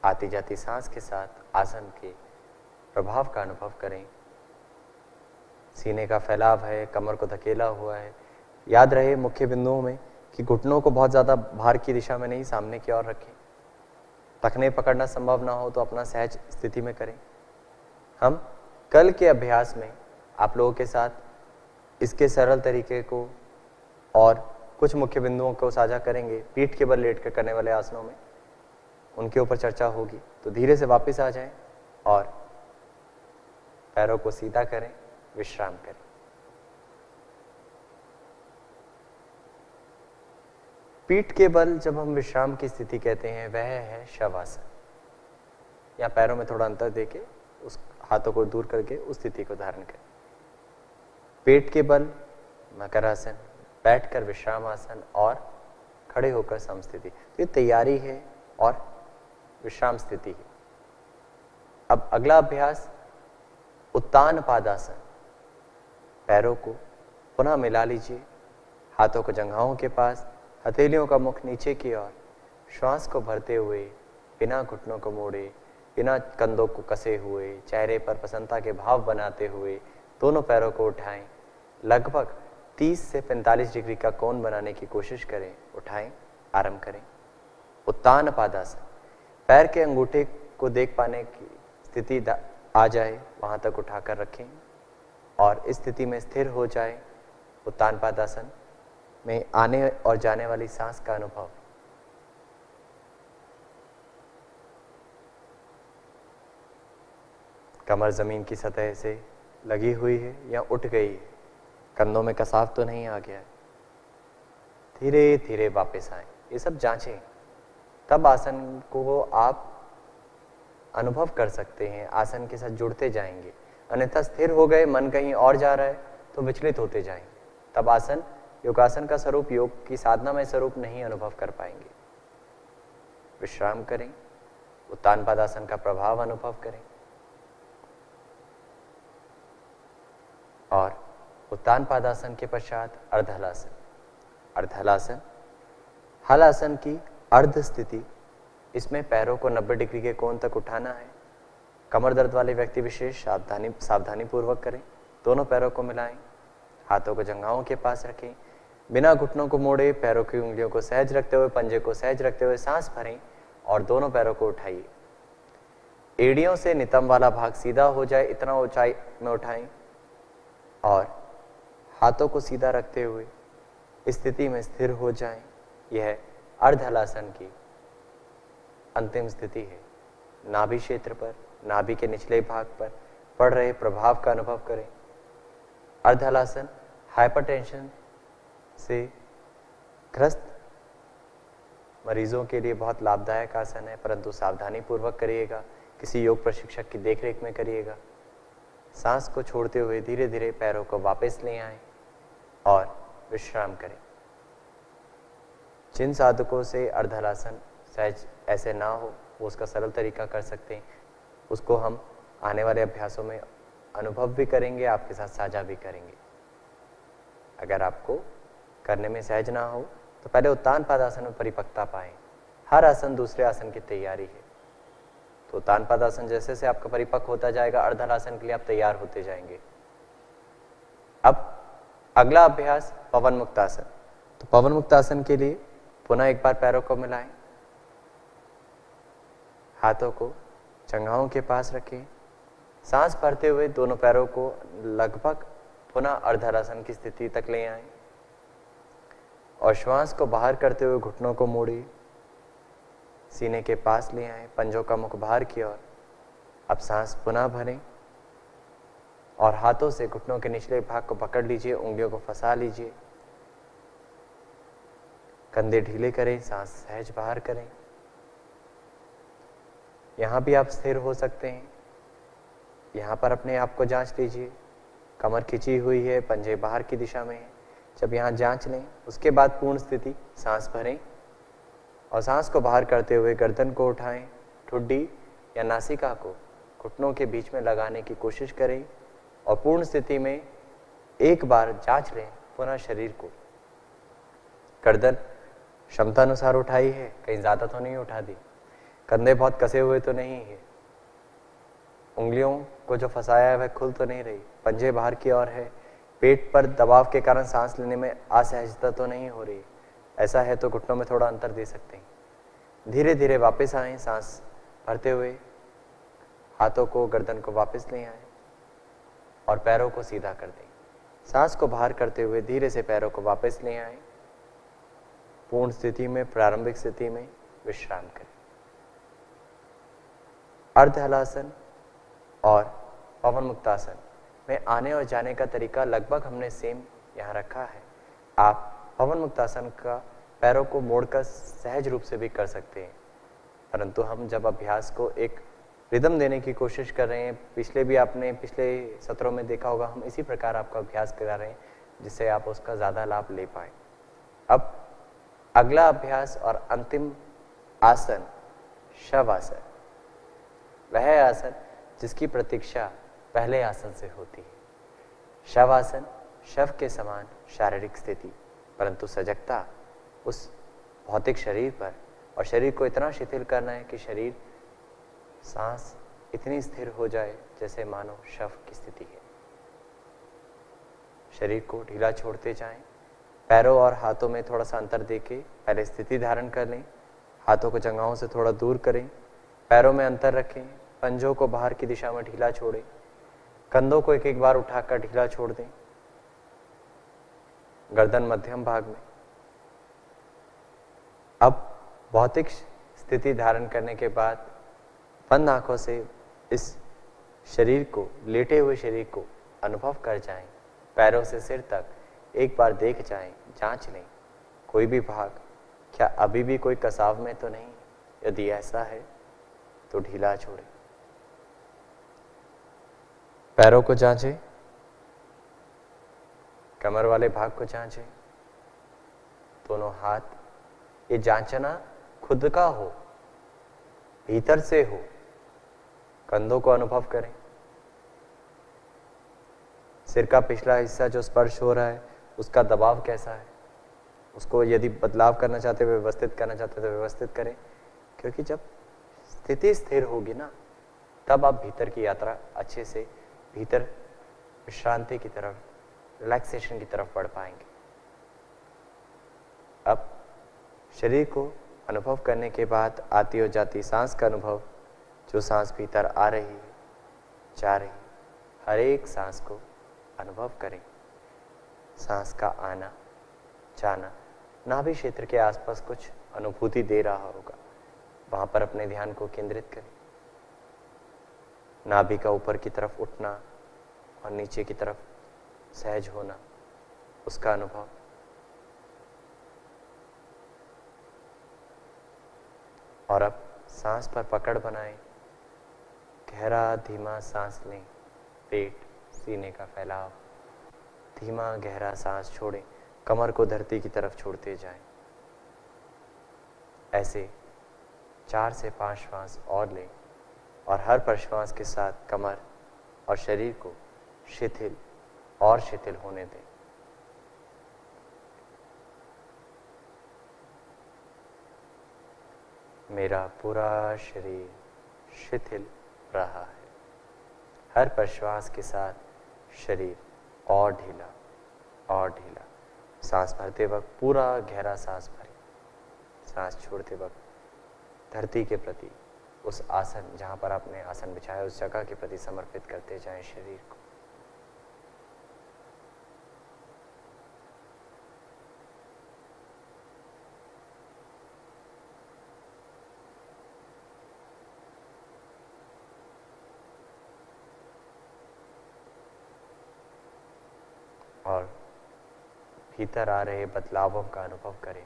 आती जाती सांस के साथ आसन के प्रभाव का अनुभव करें। सीने का फैलाव है, कमर को धकेला हुआ है। याद रहे मुख्य बिंदुओं में कि घुटनों को बहुत ज़्यादा बाहर की दिशा में नहीं, सामने की ओर रखें। टखने पकड़ना संभव ना हो तो अपना सहज स्थिति में करें। हम कल के अभ्यास में आप लोगों के साथ इसके सरल तरीके को और कुछ मुख्य बिंदुओं को साझा करेंगे। पीठ के बल लेट कर करने वाले आसनों में उनके ऊपर चर्चा होगी। तो धीरे से वापस आ जाएं और पैरों को सीधा करें, विश्राम करें। पीठ के बल जब हम विश्राम की स्थिति कहते हैं वह है शवासन। या पैरों में थोड़ा अंतर देके उस हाथों को दूर करके उस स्थिति को धारण करें। पेट के बल मकरासन, बैठकर विश्राम आसन और खड़े होकर समस्थिति। तो ये तैयारी है और विश्राम स्थिति है। अब अगला अभ्यास उत्तान पादासन। पैरों को पुनः मिला लीजिए, हाथों को जंघाओं के पास, हथेलियों का मुख नीचे की ओर। श्वास को भरते हुए बिना घुटनों को मोड़े, बिना कंधों को कसे हुए, चेहरे पर प्रसन्नता के भाव बनाते हुए दोनों पैरों को उठाएं। लगभग 30 से 45 डिग्री का कोण बनाने की कोशिश करें। उठाएं, आरंभ करें। उत्तान पादासन। पैर के अंगूठे को देख पाने की स्थिति आ जाए, वहां तक उठाकर रखें और इस स्थिति में स्थिर हो जाए। उत्तान पादासन में आने और जाने वाली सांस का अनुभव। कमर जमीन की सतह से लगी हुई है या उठ गई है, कंधों में कसाव तो नहीं आ गया है। धीरे धीरे वापस आए। ये सब जांचें, तब आसन को आप अनुभव कर सकते हैं। आसन के साथ जुड़ते जाएंगे। अन्यथा स्थिर हो गए, मन कहीं और जा रहा है तो विचलित होते जाएंगे। तब आसन योगासन का स्वरूप, योग की साधना में स्वरूप नहीं अनुभव कर पाएंगे। विश्राम करें। उत्तान पादासन का प्रभाव अनुभव करें और उत्तान पादासन के पश्चात अर्धहलासन। अर्धहलासन हलासन की अर्ध स्थिति। इसमें पैरों को 90 डिग्री के कोण तक उठाना है। कमर दर्द वाले व्यक्ति विशेष सावधानी पूर्वक करें। दोनों पैरों को मिलाएं, हाथों को जंघाओं के पास रखें, बिना घुटनों को मोड़े, पैरों की उंगलियों को सहज रखते हुए, पंजे को सहज रखते हुए सांस भरें और दोनों पैरों को उठाइए। एड़ियों से नितंब वाला भाग सीधा हो जाए, इतना ऊंचाई में उठाएं और हाथों को सीधा रखते हुए स्थिति में स्थिर हो जाएं। यह अर्धहलासन की अंतिम स्थिति है। नाभि क्षेत्र पर, नाभि के निचले भाग पर पड़ रहे प्रभाव का अनुभव करें। अर्धहलासन हाइपरटेंशन से ग्रस्त मरीजों के लिए बहुत लाभदायक आसन है, परंतु सावधानी पूर्वक करिएगा। किसी योग प्रशिक्षक की देखरेख में करिएगा। सांस को छोड़ते हुए धीरे धीरे पैरों को वापस ले आएं और विश्राम करें। जिन साधकों से अर्धहलासन सहज ऐसे ना हो, वो उसका सरल तरीका कर सकते हैं। उसको हम आने वाले अभ्यासों में अनुभव भी करेंगे, आपके साथ साझा भी करेंगे। अगर आपको करने में सहज ना हो तो पहले उत्तान पादासन में परिपक्वता पाएं। हर आसन दूसरे आसन की तैयारी है। तो उत्तान पादासन जैसे से आपका परिपक्व होता जाएगा, अर्धहलासन के लिए आप तैयार होते जाएंगे। अब अगला अभ्यास पवन मुक्तासन। तो पवन मुक्तासन के लिए पुनः एक बार पैरों को मिलाएं, हाथों को जंघाओं के पास रखें, सांस भरते हुए दोनों पैरों को लगभग पुनः अर्धहलासन की स्थिति तक ले आएं और श्वास को बाहर करते हुए घुटनों को मोड़े, सीने के पास ले आएं, पंजों का मुख बाहर की ओर। अब सांस पुनः भरें और हाथों से घुटनों के निचले भाग को पकड़ लीजिए, उंगलियों को फंसा लीजिए, कंधे ढीले करें, सांस सहज बाहर करें। यहां भी आप स्थिर हो सकते हैं। यहां पर अपने आप को जांच लीजिए, कमर खिंची हुई है, पंजे बाहर की दिशा में है, जब यहाँ जांच लें, उसके बाद पूर्ण स्थिति, सांस भरें और सांस को बाहर करते हुए गर्दन को उठाएं, ठुड्डी या नासिका को घुटनों के बीच में लगाने की कोशिश करें और पूर्ण स्थिति में एक बार जांच लें पुनः शरीर को। गर्दन क्षमता अनुसार उठाई है, कहीं ज्यादा तो नहीं उठा दी, कंधे बहुत कसे हुए तो नहीं है, उंगलियों को जो फंसाया है वह खुल तो नहीं रही, पंजे बाहर की ओर है, पेट पर दबाव के कारण सांस लेने में असहजता तो नहीं हो रही। ऐसा है तो घुटनों में थोड़ा अंतर दे सकते हैं। धीरे धीरे वापस आएं, सांस भरते हुए हाथों को गर्दन को वापस ले आएं और पैरों को सीधा कर दें। सांस को बाहर करते हुए धीरे से पैरों को वापस ले आएं। पूर्ण स्थिति में, प्रारंभिक स्थिति में विश्राम करें। अर्ध हलासन और पवन मुक्तासन में आने और जाने का तरीका लगभग हमने सेम यहाँ रखा है। आप पवन मुक्तासन का पैरों को मोड़कर सहज रूप से भी कर सकते हैं, परंतु हम जब अभ्यास को एक रिदम देने की कोशिश कर रहे हैं, पिछले सत्रों में देखा होगा, हम इसी प्रकार आपका अभ्यास करा रहे हैं जिससे आप उसका ज़्यादा लाभ ले पाएँ। अब अगला अभ्यास और अंतिम आसन शवासन, वह आसन जिसकी प्रतीक्षा पहले आसन से होती है। शवासन शव के समान शारीरिक स्थिति, परंतु सजगता उस भौतिक शरीर पर, और शरीर को इतना शिथिल करना है कि शरीर सांस इतनी स्थिर हो जाए जैसे मानो शव की स्थिति है। शरीर को ढीला छोड़ते जाएं, पैरों और हाथों में थोड़ा सा अंतर देके पहले स्थिति धारण कर लें, हाथों को जंघाओं से थोड़ा दूर करें, पैरों में अंतर रखें, पंजों को बाहर की दिशा में ढीला छोड़ें, कंधों को एक एक बार उठाकर ढीला छोड़ दें, गर्दन मध्यम भाग में। अब भौतिक स्थिति धारण करने के बाद बंद आंखों से इस शरीर को, लेटे हुए शरीर को अनुभव कर जाएं, पैरों से सिर तक एक बार देख जाएं, जांच लें कोई भी भाग क्या अभी भी कोई कसाव में तो नहीं। यदि ऐसा है तो ढीला छोड़ें। पैरों को जांचें, कमर वाले भाग को जांचें, दोनों हाथ। ये जांचना खुद का हो, भीतर से हो। कंधों को अनुभव करें, सिर का पिछला हिस्सा जो स्पर्श हो रहा है उसका दबाव कैसा है, उसको यदि बदलाव करना चाहते हो, व्यवस्थित करना चाहते हो तो व्यवस्थित करें, क्योंकि जब स्थिति स्थिर होगी ना तब आप भीतर की यात्रा अच्छे से, भीतर विश्रांति की तरफ, रिलैक्सेशन की तरफ बढ़ पाएंगे। अब शरीर को अनुभव करने के बाद आती और जाती सांस का अनुभव, जो सांस भीतर आ रही है, जा रही है, हर एक सांस को अनुभव करें। सांस का आना जाना नाभि क्षेत्र के आसपास कुछ अनुभूति दे रहा होगा, वहां पर अपने ध्यान को केंद्रित करें। नाभि का ऊपर की तरफ उठना और नीचे की तरफ सहज होना, उसका अनुभव। और अब सांस पर पकड़ बनाएं, गहरा धीमा सांस लें, पेट सीने का फैलाव, धीमा गहरा सांस छोड़ें, कमर को धरती की तरफ छोड़ते जाएं। ऐसे 4 से 5 श्वास और लें और हर प्रश्वास के साथ कमर और शरीर को शिथिल और शिथिल होने दें। मेरा पूरा शरीर शिथिल रहा है। हर प्रश्वास के साथ शरीर और ढीला और ढीला। सांस भरते वक्त पूरा गहरा सांस भरें, सांस छोड़ते वक्त धरती के प्रति, उस आसन जहाँ पर आपने आसन बिछाया उस जगह के प्रति समर्पित करते जाएं शरीर को। और भीतर आ रहे बदलावों का अनुभव करें,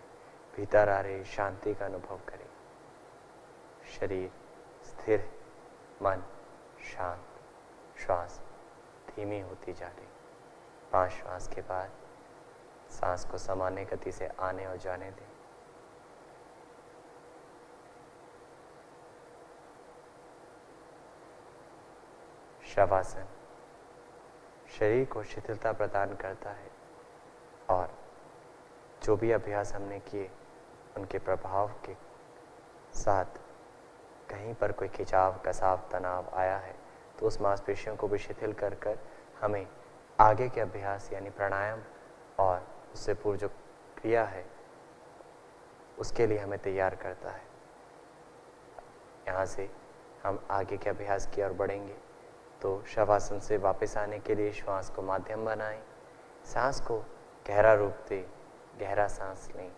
भीतर आ रहे शांति का अनुभव करें। शरीर स्थिर, मन शांत, श्वास धीमी होती जा रही। 5 श्वास के बाद सांस को सामान्य गति से आने और जाने दें। शवासन शरीर को शिथिलता प्रदान करता है और जो भी अभ्यास हमने किए उनके प्रभाव के साथ कहीं पर कोई खिंचाव, कसाव, तनाव आया है तो उस मांसपेशियों को भी शिथिल कर कर हमें आगे के अभ्यास यानी प्राणायाम और उससे पूर्व जो क्रिया है उसके लिए हमें तैयार करता है। यहाँ से हम आगे के अभ्यास की ओर बढ़ेंगे। तो शवासन से वापस आने के लिए श्वास को माध्यम बनाएं, सांस को गहरा रूप दें, गहरा सांस लें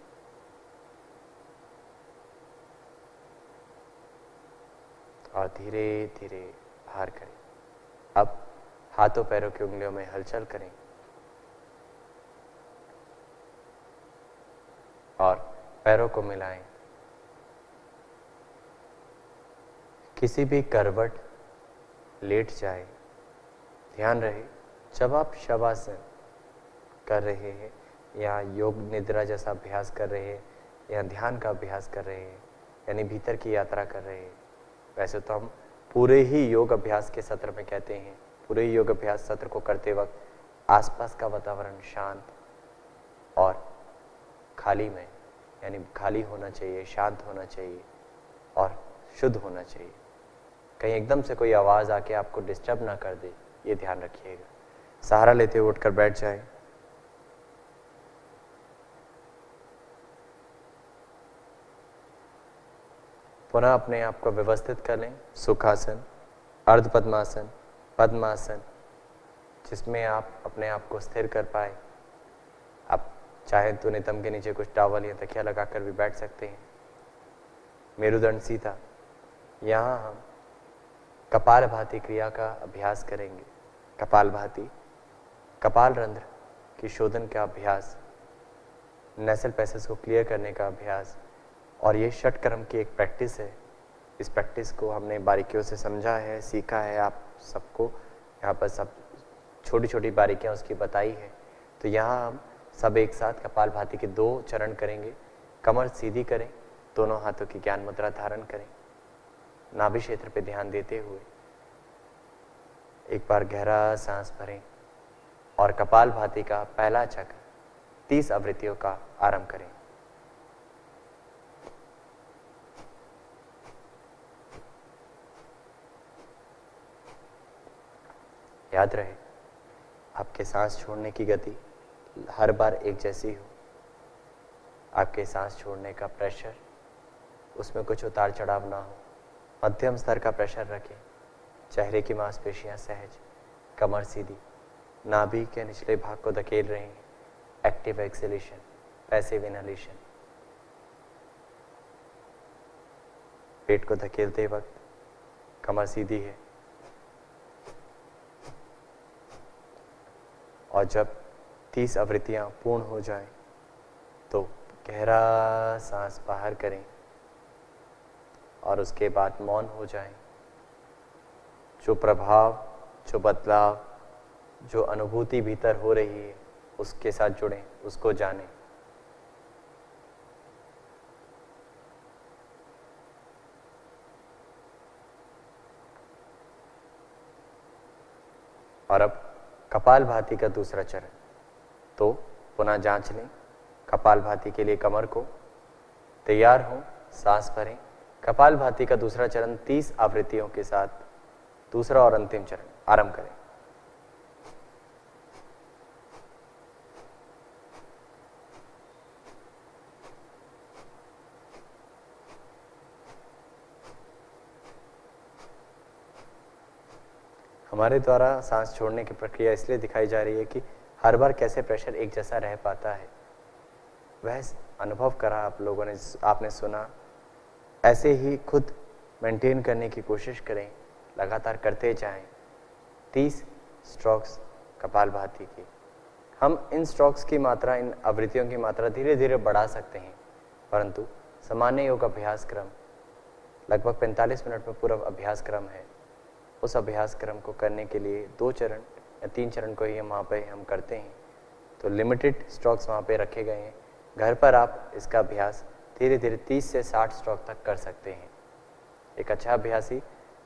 और धीरे धीरे बाहर करें। अब हाथों पैरों की उंगलियों में हलचल करें और पैरों को मिलाएं। किसी भी करवट लेट जाए। ध्यान रहे जब आप शवासन कर रहे हैं या योग निद्रा जैसा अभ्यास कर रहे हैं या ध्यान का अभ्यास कर रहे हैं यानी भीतर की यात्रा कर रहे हैं, वैसे तो हम पूरे ही योग अभ्यास के सत्र में कहते हैं, पूरे ही योग अभ्यास सत्र को करते वक्त आसपास का वातावरण शांत और खाली में यानी खाली होना चाहिए, शांत होना चाहिए और शुद्ध होना चाहिए। कहीं एकदम से कोई आवाज़ आके आपको डिस्टर्ब ना कर दे, ये ध्यान रखिएगा। सहारा लेते हुए उठकर बैठ जाए। पुनः अपने आप को व्यवस्थित कर लें। सुखासन, अर्ध पद्मासन, पद्मासन, जिसमें आप अपने आप को स्थिर कर पाए। आप चाहें तो नितंब के नीचे कुछ टॉवल या तकिया लगाकर भी बैठ सकते हैं। मेरुदंड सीधा। यहाँ हम कपालभाति क्रिया का अभ्यास करेंगे। कपालभाति, कपाल रंध्र की शोधन का अभ्यास, नेसल पैसेज को क्लियर करने का अभ्यास, और ये षटकर्म की एक प्रैक्टिस है। इस प्रैक्टिस को हमने बारीकियों से समझा है, सीखा है, आप सबको यहाँ पर सब छोटी छोटी बारीकियाँ उसकी बताई है। तो यहाँ हम सब एक साथ कपालभाति के 2 चरण करेंगे। कमर सीधी करें, दोनों हाथों की ज्ञान मुद्रा धारण करें, नाभि क्षेत्र पे ध्यान देते हुए एक बार गहरा सांस भरें और कपालभाति का पहला चक्र 30 आवृत्तियों का आरंभ करें। याद रहे आपके सांस छोड़ने की गति हर बार एक जैसी हो। आपके सांस छोड़ने का प्रेशर, उसमें कुछ उतार चढ़ाव ना हो। मध्यम स्तर का प्रेशर रखें। चेहरे की मांसपेशियां सहज, कमर सीधी, नाभि के निचले भाग को धकेल रहे हैं। Active exhalation, passive inhalation. पेट को धकेलते वक्त कमर सीधी है और जब 30 आवृत्तियां पूर्ण हो जाएं तो गहरा सांस बाहर करें और उसके बाद मौन हो जाएं। जो प्रभाव, जो बदलाव, जो अनुभूति भीतर हो रही है उसके साथ जुड़ें, उसको जानें। और अब कपालभाति का दूसरा चरण। तो पुनः जांच लें कपालभाति के लिए कमर को। तैयार हो, सांस भरें। कपालभाति का दूसरा चरण 30 आवृत्तियों के साथ दूसरा और अंतिम चरण आरंभ करें। हमारे द्वारा सांस छोड़ने की प्रक्रिया इसलिए दिखाई जा रही है कि हर बार कैसे प्रेशर एक जैसा रह पाता है, वह अनुभव करा आप लोगों ने, आपने सुना। ऐसे ही खुद मेंटेन करने की कोशिश करें, लगातार करते जाएं। 30 स्ट्रोक्स कपालभाति की। हम इन स्ट्रोक्स की मात्रा, इन आवृत्तियों की मात्रा धीरे धीरे बढ़ा सकते हैं, परंतु सामान्य योग अभ्यास क्रम लगभग 45 मिनट में पूरा अभ्यास क्रम है। उस अभ्यास क्रम को करने के लिए 2 चरण या 3 चरण को ही हम वहाँ पे हम करते हैं। तो लिमिटेड स्ट्रोक्स वहाँ पे रखे गए हैं। घर पर आप इसका अभ्यास धीरे धीरे 30 से 60 स्ट्रोक तक कर सकते हैं। एक अच्छा अभ्यासी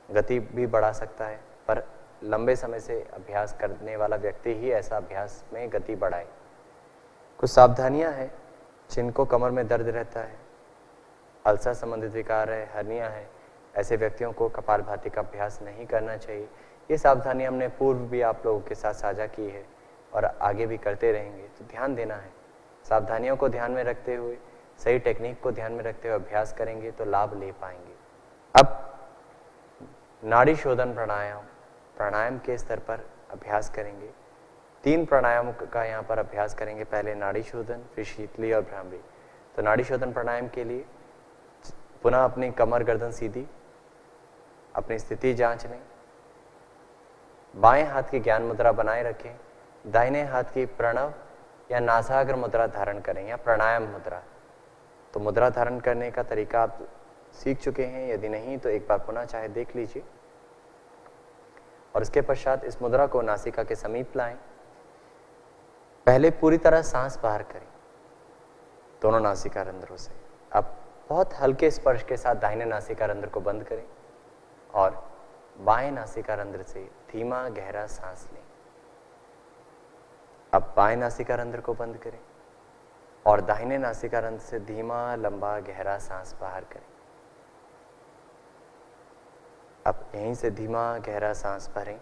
गति भी बढ़ा सकता है, पर लंबे समय से अभ्यास करने वाला व्यक्ति ही ऐसा अभ्यास में गति बढ़ाए। कुछ सावधानियां हैं जिनको कमर में दर्द रहता है, अल्सर संबंधित विकार है, हर्निया है, ऐसे व्यक्तियों को कपालभाति का अभ्यास नहीं करना चाहिए। ये सावधानियां हमने पूर्व भी आप लोगों के साथ साझा की है और आगे भी करते रहेंगे, तो ध्यान देना है। सावधानियों को ध्यान में रखते हुए, सही टेक्निक को ध्यान में रखते हुए अभ्यास करेंगे तो लाभ ले पाएंगे। अब नाड़ी शोधन प्राणायाम के स्तर पर अभ्यास करेंगे। 3 प्राणायाम का यहाँ पर अभ्यास करेंगे। पहले नाड़ी शोधन, फिर शीतली और भ्रामरी। तो नाड़ी शोधन प्राणायाम के लिए पुनः अपनी कमर गर्दन सीधी, अपनी स्थिति जांच लें, बाएं हाथ की ज्ञान मुद्रा बनाए रखें, दाहिने हाथ की प्रणव या नासाग्र मुद्रा धारण करें या प्राणायाम मुद्रा। तो मुद्रा धारण करने का तरीका आप सीख चुके हैं, यदि नहीं तो एक बार पुनः चाहे देख लीजिए। और इसके पश्चात इस मुद्रा को नासिका के समीप लाएं। पहले पूरी तरह सांस बाहर करें दोनों नासिका रंध्रों से। अब बहुत हल्के स्पर्श के साथ दाहिने नासिका रंध्र को बंद करें और बाएं नासिका रंध्र से धीमा गहरा सांस लें। अब बाएं नासिका रंध्र को बंद करें और दाहिने नासिका रंध्र से धीमा लंबा गहरा सांस बाहर करें। अब यहीं से धीमा गहरा सांस भरें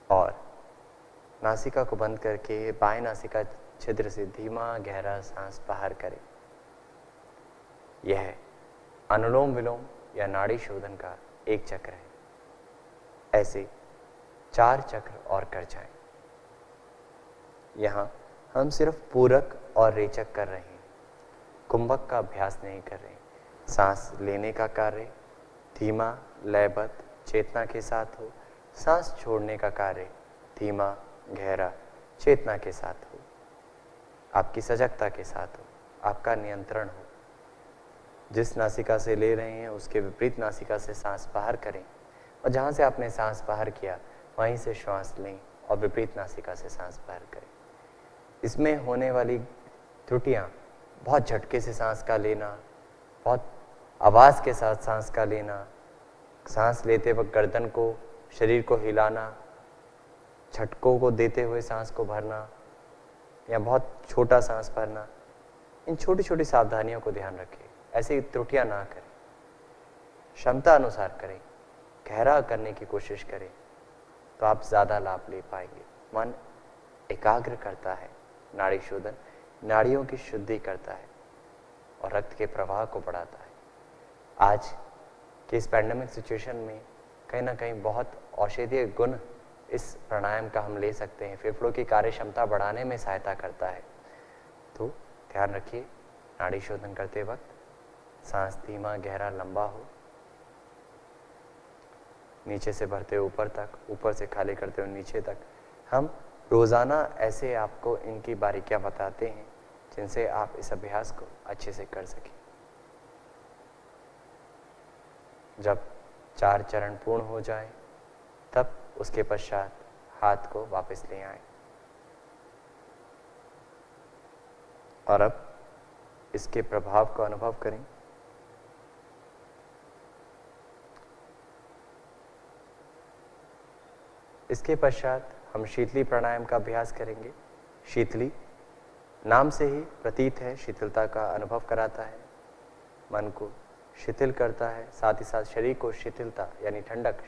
और नासिका को बंद करके बाएं नासिका छिद्र से धीमा गहरा सांस बाहर करें। यह अनुलोम विलोम या नाड़ी शोधन का एक चक्र है। ऐसे 4 चक्र और कर जाएं। यहां हम सिर्फ पूरक और रेचक कर रहे हैं, कुंभक का अभ्यास नहीं कर रहे हैं। सांस लेने का कार्य धीमा लयबद्ध चेतना के साथ हो, सांस छोड़ने का कार्य धीमा गहरा चेतना के साथ हो, आपकी सजगता के साथ हो, आपका नियंत्रण हो। जिस नासिका से ले रहे हैं उसके विपरीत नासिका से सांस बाहर करें और जहां से आपने सांस बाहर किया वहीं से श्वास लें और विपरीत नासिका से सांस बाहर करें। इसमें होने वाली त्रुटियां बहुत झटके से सांस का लेना, बहुत आवाज के साथ सांस का लेना, सांस लेते वक्त गर्दन को शरीर को हिलाना, झटकों को देते हुए सांस को भरना या बहुत छोटा सांस भरना, इन छोटी छोटी सावधानियों को ध्यान रखें। ऐसी त्रुटियां ना करें, क्षमता अनुसार करें, गहरा करने की कोशिश करें तो आप ज़्यादा लाभ ले पाएंगे। मन एकाग्र करता है, नाड़ी शोधन नाड़ियों की शुद्धि करता है और रक्त के प्रवाह को बढ़ाता है। आज के इस पैंडेमिक सिचुएशन में कहीं ना कहीं बहुत औषधीय गुण इस प्राणायाम का हम ले सकते हैं। फेफड़ों की कार्य क्षमता बढ़ाने में सहायता करता है। तो ध्यान रखिए, नाड़ी शोधन करते वक्त सांस धीमा गहरा लंबा हो, नीचे से भरते हुए ऊपर तक, ऊपर से खाली करते हुए नीचे तक। हम रोजाना ऐसे आपको इनकी बारीकियां बताते हैं जिनसे आप इस अभ्यास को अच्छे से कर सकें। जब 4 चरण पूर्ण हो जाए तब उसके पश्चात हाथ को वापस ले आएं और अब इसके प्रभाव को अनुभव करें। इसके पश्चात हम शीतली प्राणायाम का अभ्यास करेंगे। शीतली नाम से ही प्रतीत है, शीतलता का अनुभव कराता है, मन को शिथिल करता है, साथ ही साथ शरीर को शिथिलता यानी ठंडक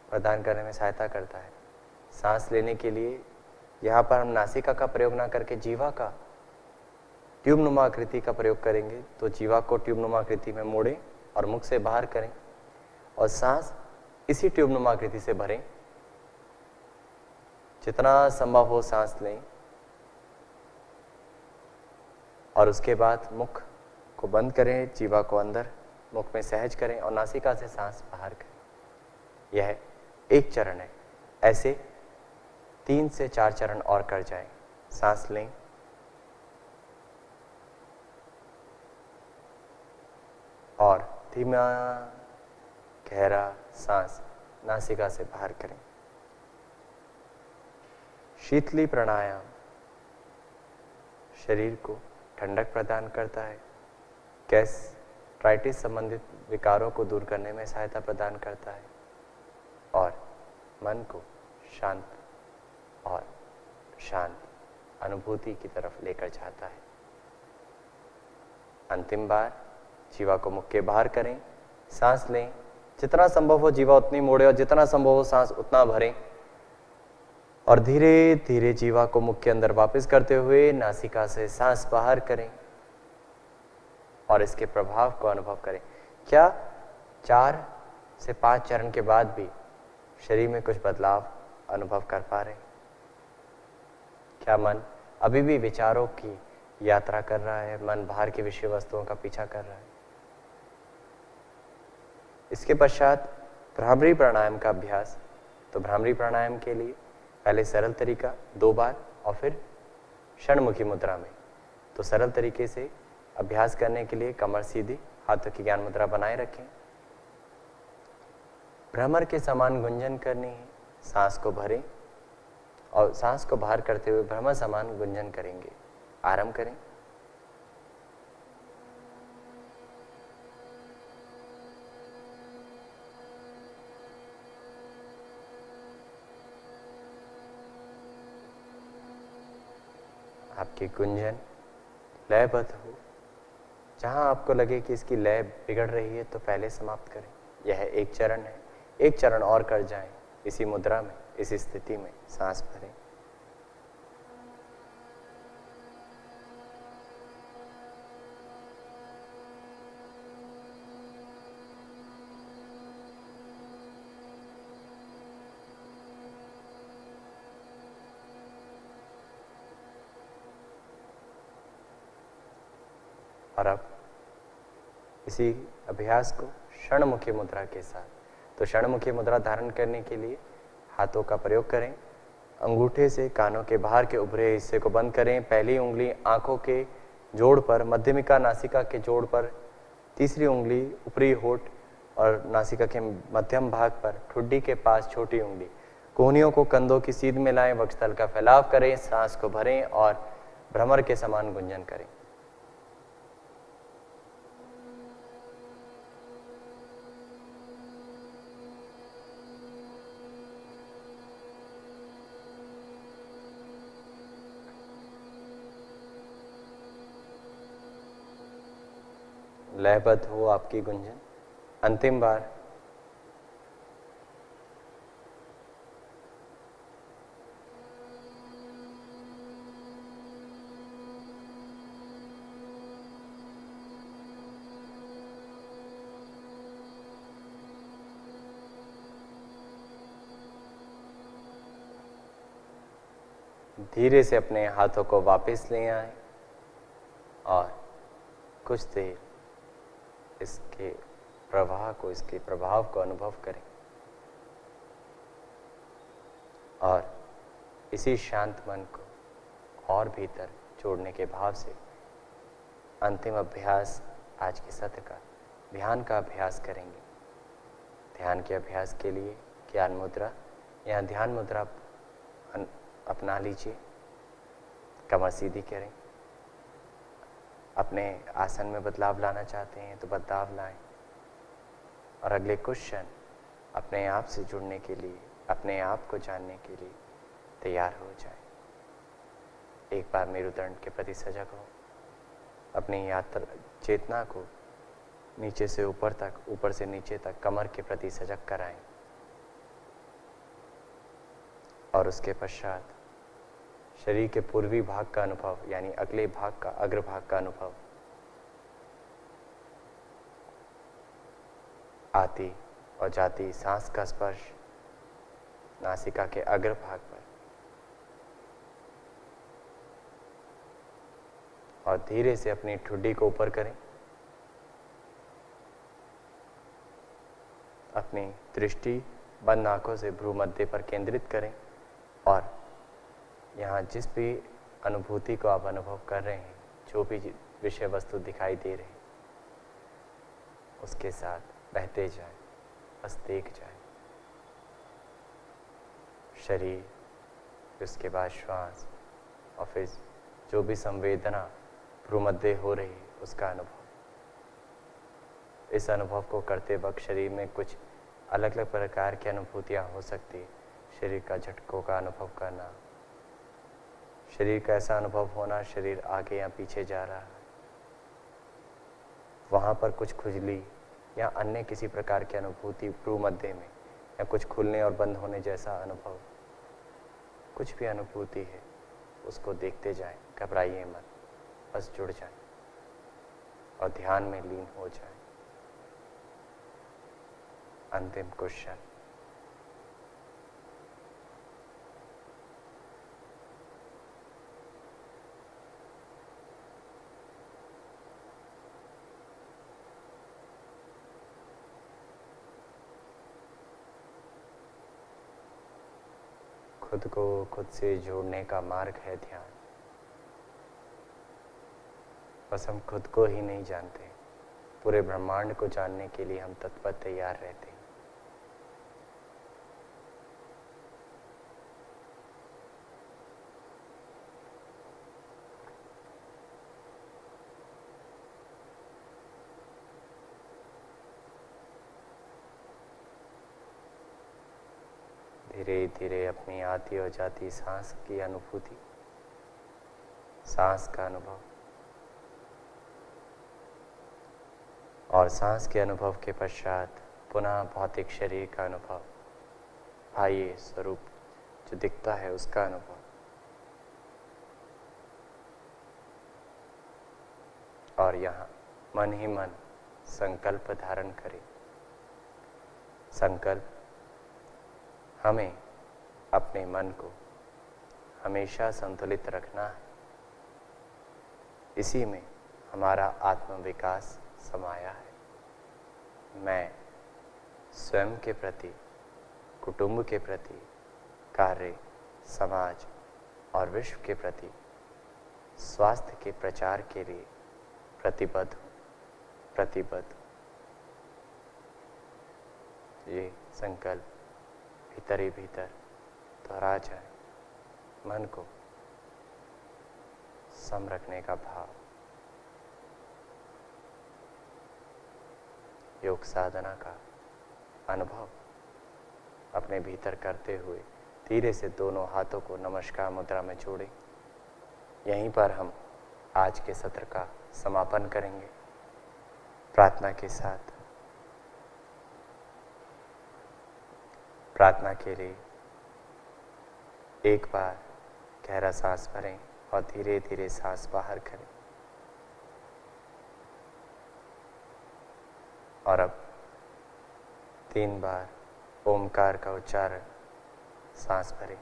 प्रदान करने में सहायता करता है। सांस लेने के लिए यहाँ पर हम नासिका का प्रयोग ना करके जीवा का ट्यूब नुमा आकृति का प्रयोग करेंगे। तो जीवा को ट्यूब नुमा आकृति में मोड़ें और मुख से बाहर करें और सांस इसी ट्यूब नुमा आकृति से भरें। जितना संभव हो सांस लें और उसके बाद मुख को बंद करें, जीवा को अंदर मुख में सहज करें और नासिका से सांस बाहर करें। यह एक चरण है। ऐसे 3 से 4 चरण और कर जाएं। सांस लें और धीमा गहरा सांस नासिका से बाहर करें। शीतली प्राणायाम शरीर को ठंडक प्रदान करता है, गैस्ट्राइटिस संबंधित विकारों को दूर करने में सहायता प्रदान करता है और मन को शांत और शांत अनुभूति की तरफ लेकर जाता है। अंतिम बार जीवा को मुख के बाहर करें, सांस लें, जितना संभव हो जीवा उतनी मोड़े और जितना संभव हो सांस उतना भरें और धीरे धीरे जीवा को मुख के अंदर वापस करते हुए नासिका से सांस बाहर करें और इसके प्रभाव को अनुभव करें। क्या 4 से 5 चरण के बाद भी शरीर में कुछ बदलाव अनुभव कर पा रहे हैं? क्या मन अभी भी विचारों की यात्रा कर रहा है, मन बाहर की विषय वस्तुओं का पीछा कर रहा है? इसके पश्चात भ्रामरी प्राणायाम का अभ्यास। तो भ्रामरी प्राणायाम के लिए पहले सरल तरीका 2 बार और फिर षणमुखी मुद्रा में। तो सरल तरीके से अभ्यास करने के लिए कमर सीधी, हाथों की ज्ञान मुद्रा बनाए रखें, भ्रमर के समान गुंजन करनी है, सांस को भरें और सांस को बाहर करते हुए भ्रमर समान गुंजन करेंगे। आरंभ करें। आपकी गुंजन लयबद्ध हो। जहां आपको लगे कि इसकी लय बिगड़ रही है तो पहले समाप्त करें। यह एक चरण है, एक चरण और कर जाएं इसी मुद्रा में, इसी स्थिति में सांस भरें। और अब इसी अभ्यास को षणमुखी मुद्रा के साथ। तो षणमुखी मुद्रा धारण करने के लिए हाथों का प्रयोग करें। अंगूठे से कानों के बाहर के उभरे हिस्से को बंद करें। पहली उंगली आंखों के जोड़ पर, मध्यमिका नासिका के जोड़ पर, तीसरी उंगली ऊपरी होठ और नासिका के मध्यम भाग पर, ठुड्डी के पास छोटी उंगली। कोहनियों को कंधों की सीध में लाएं, वक्षस्थल का फैलाव करें, सांस को भरें और भ्रमर के समान गुंजन करें। लयबद्ध हो आपकी गुंजन। अंतिम बार धीरे से अपने हाथों को वापस ले आए और कुछ देर इसके प्रवाह को, इसके प्रभाव को अनुभव करें और इसी शांत मन को और भीतर जोड़ने के भाव से अंतिम अभ्यास आज के सत्र का ध्यान का अभ्यास करेंगे। ध्यान के अभ्यास के लिए ज्ञान मुद्रा या ध्यान मुद्रा अपना लीजिए। कमर सीधी करें। अपने आसन में बदलाव लाना चाहते हैं तो बदलाव लाएं और अगले कुछ क्षण अपने आप से जुड़ने के लिए, अपने आप को जानने के लिए तैयार हो जाएं। एक बार मेरुदंड के प्रति सजग हो। अपनी यात्रा चेतना को नीचे से ऊपर तक, ऊपर से नीचे तक कमर के प्रति सजग कराएं और उसके पश्चात शरीर के पूर्वी भाग का अनुभव, यानी अगले भाग का, अग्रभाग का अनुभव। आती और जाती सांस का स्पर्श नासिका के अग्रभाग पर और धीरे से अपनी ठुड्डी को ऊपर करें। अपनी दृष्टि बंद आंखों से भ्रूमध्य पर केंद्रित करें और यहाँ जिस भी अनुभूति को आप अनुभव कर रहे हैं, जो भी विषय वस्तु दिखाई दे रहे हैं, उसके साथ बहते जाए, बस देख जाए। शरीर फिर उसके बाद श्वास और फिर जो भी संवेदना भ्रूमध्य हो रही है उसका अनुभव। इस अनुभव को करते वक्त शरीर में कुछ अलग अलग प्रकार की अनुभूतियाँ हो सकती है। शरीर का झटकों का अनुभव करना, शरीर का ऐसा अनुभव होना शरीर आगे या पीछे जा रहा है, वहाँ पर कुछ खुजली या अन्य किसी प्रकार की अनुभूति भ्रूमध्य में, या कुछ खुलने और बंद होने जैसा अनुभव, कुछ भी अनुभूति है उसको देखते जाएं, घबराइए मत, बस जुड़ जाएं और ध्यान में लीन हो जाएं। अंतिम क्वेश्चन, खुद को खुद से जोड़ने का मार्ग है ध्यान। बस हम खुद को ही नहीं जानते, पूरे ब्रह्मांड को जानने के लिए हम तत्पर तैयार रहते हैं। धीरे धीरे अपनी आती और जाती सांस की अनुभूति, सांस का अनुभव, और सांस के अनुभव के पश्चात पुनः भौतिक शरीर का अनुभव, बाह्य स्वरूप जो दिखता है उसका अनुभव। और यहाँ मन ही मन संकल्प धारण करें। संकल्प हमें अपने मन को हमेशा संतुलित रखना है। इसी में हमारा आत्मविकास समाया है। मैं स्वयं के प्रति, कुटुंब के प्रति, कार्य, समाज और विश्व के प्रति स्वास्थ्य के प्रचार के लिए प्रतिबद्ध हूँ, प्रतिबद्ध। ये संकल्प भीतर ही भीतर दोहरा जाए, मन को सम रखने का भाव। योग साधना का अनुभव अपने भीतर करते हुए धीरे से दोनों हाथों को नमस्कार मुद्रा में जोड़ें। यहीं पर हम आज के सत्र का समापन करेंगे प्रार्थना के साथ। प्रार्थना के लिए एक बार गहरा सांस भरें और धीरे धीरे सांस बाहर करें। और अब 3 बार ओमकार का उच्चारण, सांस भरें।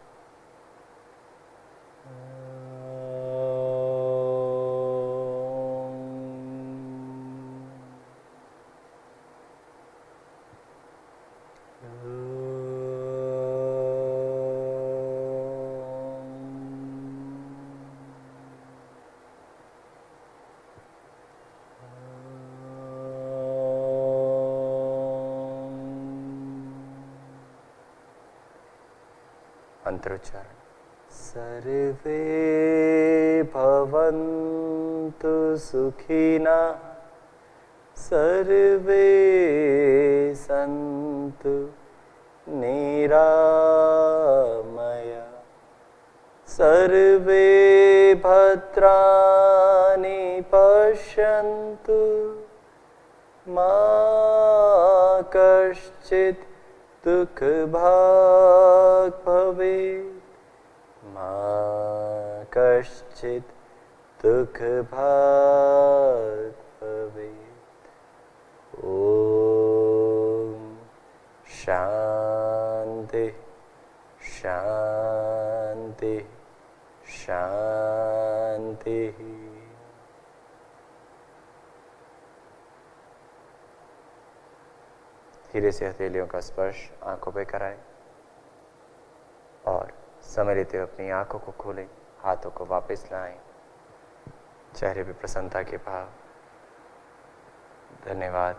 मंत्रोच्चारण। सर्वे भवन्तु सुखिनः, सर्वे सन्तु निरामया, सर्वे भद्राणि पश्यन्तु, मा कश्चित् दुःखभाग् भवेत्, मा कश्चित् दुःखभाग् भवेत्। ॐ शान्ति शान्ति शान्ति। धीरे से हथेलियों का स्पर्श आंखों पे कराएं और समय लेते हुए अपनी आंखों को खोलें, हाथों को वापस लाएं, चेहरे पे प्रसन्नता के भाव। धन्यवाद।